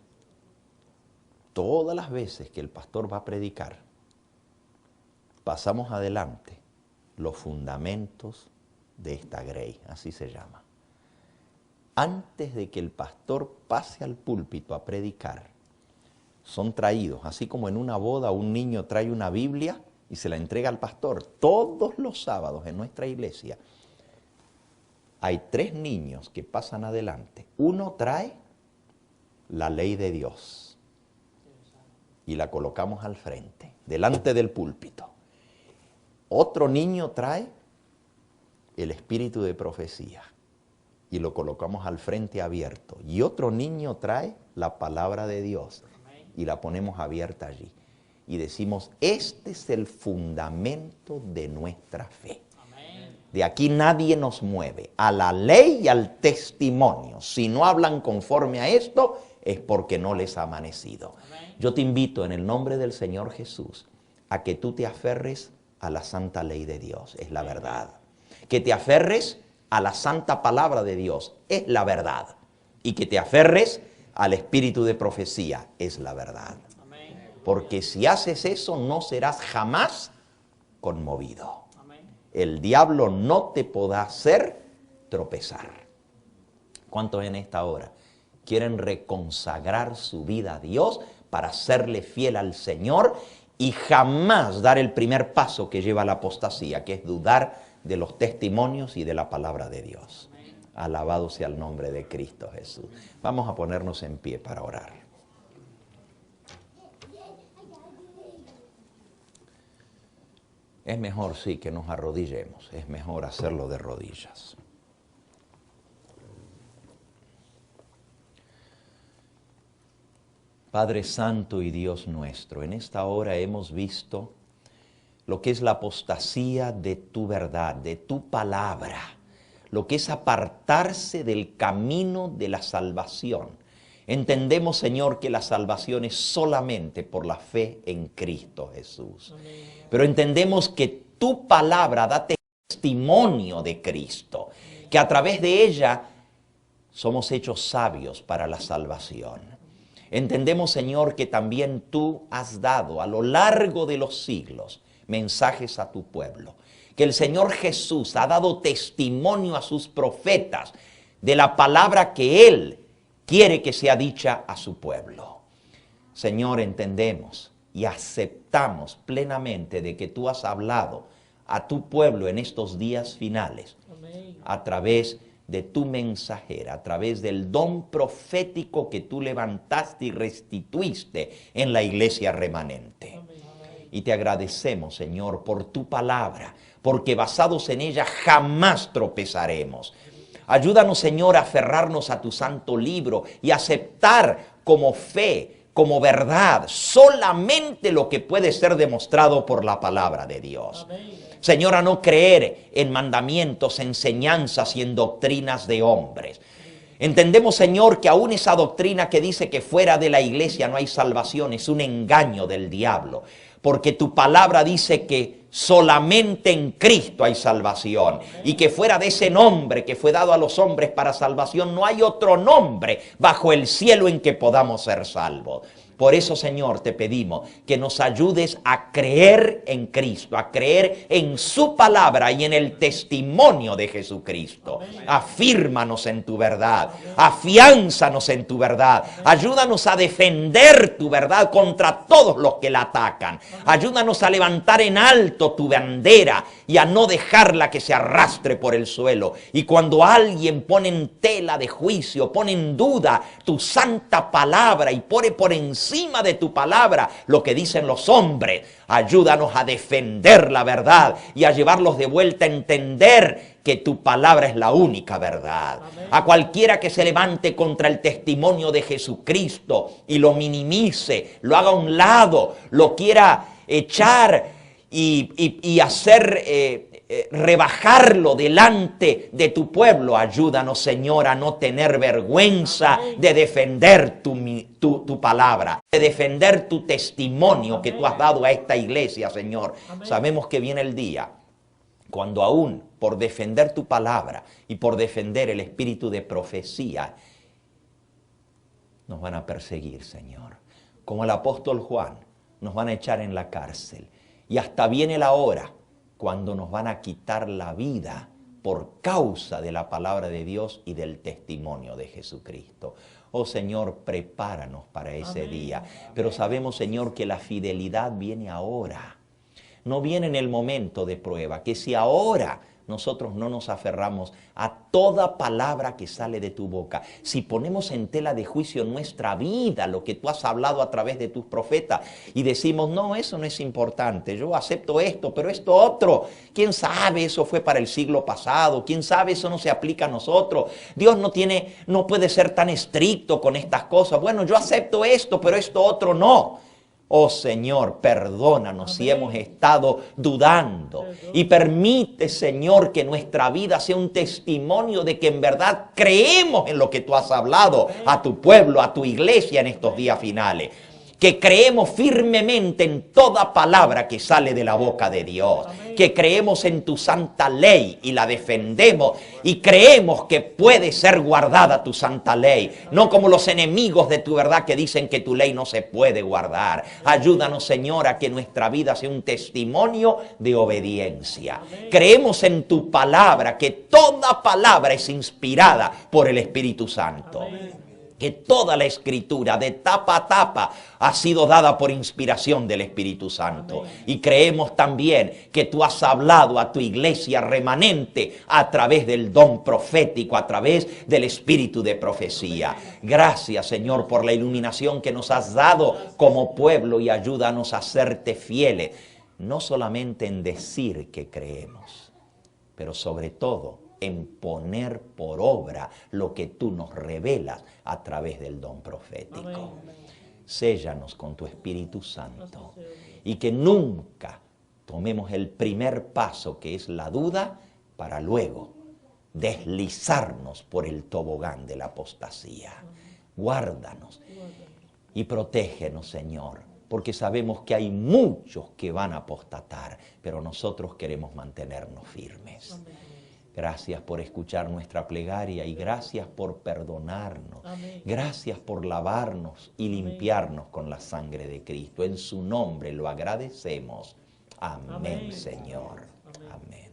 todas las veces que el pastor va a predicar, pasamos adelante los fundamentos de esta grey, así se llama. Antes de que el pastor pase al púlpito a predicar, son traídos, así como en una boda un niño trae una Biblia y se la entrega al pastor. Todos los sábados en nuestra iglesia hay 3 niños que pasan adelante. Uno trae la ley de Dios y la colocamos al frente, delante del púlpito. Otro niño trae el espíritu de profecía y lo colocamos al frente abierto. Y otro niño trae la palabra de Dios y la ponemos abierta allí. Y decimos, este es el fundamento de nuestra fe. De aquí nadie nos mueve, a la ley y al testimonio. Si no hablan conforme a esto, es porque no les ha amanecido. Yo te invito en el nombre del Señor Jesús a que tú te aferres a la santa ley de Dios, es la verdad. Que te aferres a la santa palabra de Dios, es la verdad. Y que te aferres al espíritu de profecía, es la verdad. Porque si haces eso, no serás jamás conmovido. El diablo no te podrá hacer tropezar. ¿Cuántos en esta hora quieren reconsagrar su vida a Dios para serle fiel al Señor y jamás dar el primer paso que lleva a la apostasía, que es dudar de los testimonios y de la palabra de Dios? Alabado sea el nombre de Cristo Jesús. Vamos a ponernos en pie para orar. Es mejor, sí, que nos arrodillemos. Es mejor hacerlo de rodillas. Padre Santo y Dios nuestro, en esta hora hemos visto lo que es la apostasía de tu verdad, de tu palabra, lo que es apartarse del camino de la salvación. Entendemos, Señor, que la salvación es solamente por la fe en Cristo Jesús. Amén. Pero entendemos que tu palabra da testimonio de Cristo, que a través de ella somos hechos sabios para la salvación. Entendemos, Señor, que también tú has dado a lo largo de los siglos mensajes a tu pueblo. Que el Señor Jesús ha dado testimonio a sus profetas de la palabra que Él quiere que sea dicha a su pueblo. Señor, entendemos y aceptamos plenamente de que tú has hablado a tu pueblo en estos días finales. Amén. A través de tu mensajera, a través del don profético que tú levantaste y restituiste en la iglesia remanente. Amén. Y te agradecemos, Señor, por tu palabra, porque basados en ella jamás tropezaremos. Ayúdanos, Señor, a aferrarnos a tu santo libro y aceptar como fe, como verdad, solamente lo que puede ser demostrado por la palabra de Dios. Amén. Señor, a no creer en mandamientos, enseñanzas y en doctrinas de hombres. Entendemos, Señor, que aún esa doctrina que dice que fuera de la iglesia no hay salvación es un engaño del diablo. Porque tu palabra dice que solamente en Cristo hay salvación. Y que fuera de ese nombre que fue dado a los hombres para salvación, no hay otro nombre bajo el cielo en que podamos ser salvos. Por eso, Señor, te pedimos que nos ayudes a creer en Cristo, a creer en su palabra y en el testimonio de Jesucristo. Afírmanos en tu verdad, afiánzanos en tu verdad, ayúdanos a defender tu verdad contra todos los que la atacan. Ayúdanos a levantar en alto tu bandera y a no dejarla que se arrastre por el suelo. Y cuando alguien pone en tela de juicio, pone en duda tu santa palabra y pone por encima encima de tu palabra lo que dicen los hombres. Ayúdanos a defender la verdad y a llevarlos de vuelta a entender que tu palabra es la única verdad. Amén. A cualquiera que se levante contra el testimonio de Jesucristo y lo minimice, lo haga a un lado, lo quiera echar y hacer rebajarlo delante de tu pueblo. Ayúdanos, Señor, a no tener vergüenza de defender tu palabra, de defender tu testimonio que tú has dado a esta iglesia, Señor. Sabemos que viene el día cuando aún por defender tu palabra y por defender el espíritu de profecía, nos van a perseguir, Señor. Como el apóstol Juan, nos van a echar en la cárcel. Y hasta viene la hora cuando nos van a quitar la vida por causa de la palabra de Dios y del testimonio de Jesucristo. Oh Señor, prepáranos para ese día. Pero sabemos, Señor, que la fidelidad viene ahora. No viene en el momento de prueba, que si ahora nosotros no nos aferramos a toda palabra que sale de tu boca, si ponemos en tela de juicio nuestra vida, lo que tú has hablado a través de tus profetas, y decimos, no, eso no es importante, yo acepto esto, pero esto otro, quién sabe, eso fue para el siglo pasado, quién sabe, eso no se aplica a nosotros, Dios no puede ser tan estricto con estas cosas, bueno, yo acepto esto, pero esto otro no. Oh Señor, perdónanos si hemos estado dudando y permite, Señor, que nuestra vida sea un testimonio de que en verdad creemos en lo que tú has hablado a tu pueblo, a tu iglesia en estos días finales. Que creemos firmemente en toda palabra que sale de la boca de Dios. Que creemos en tu santa ley y la defendemos. Y creemos que puede ser guardada tu santa ley. No como los enemigos de tu verdad que dicen que tu ley no se puede guardar. Ayúdanos, Señor, a que nuestra vida sea un testimonio de obediencia. Creemos en tu palabra, que toda palabra es inspirada por el Espíritu Santo. Que toda la escritura de tapa a tapa ha sido dada por inspiración del Espíritu Santo. Amén. Y creemos también que tú has hablado a tu iglesia remanente a través del don profético, a través del espíritu de profecía. Gracias, Señor, por la iluminación que nos has dado como pueblo y ayúdanos a serte fieles, no solamente en decir que creemos, pero sobre todo en poner por obra lo que tú nos revelas a través del don profético. Amén. Séllanos con tu Espíritu Santo y que nunca tomemos el primer paso, que es la duda, para luego deslizarnos por el tobogán de la apostasía. Guárdanos y protégenos, Señor, porque sabemos que hay muchos que van a apostatar, pero nosotros queremos mantenernos firmes. Gracias por escuchar nuestra plegaria y gracias por perdonarnos. Amén. Gracias por lavarnos y limpiarnos con la sangre de Cristo. En su nombre lo agradecemos. Amén, Señor. Amén.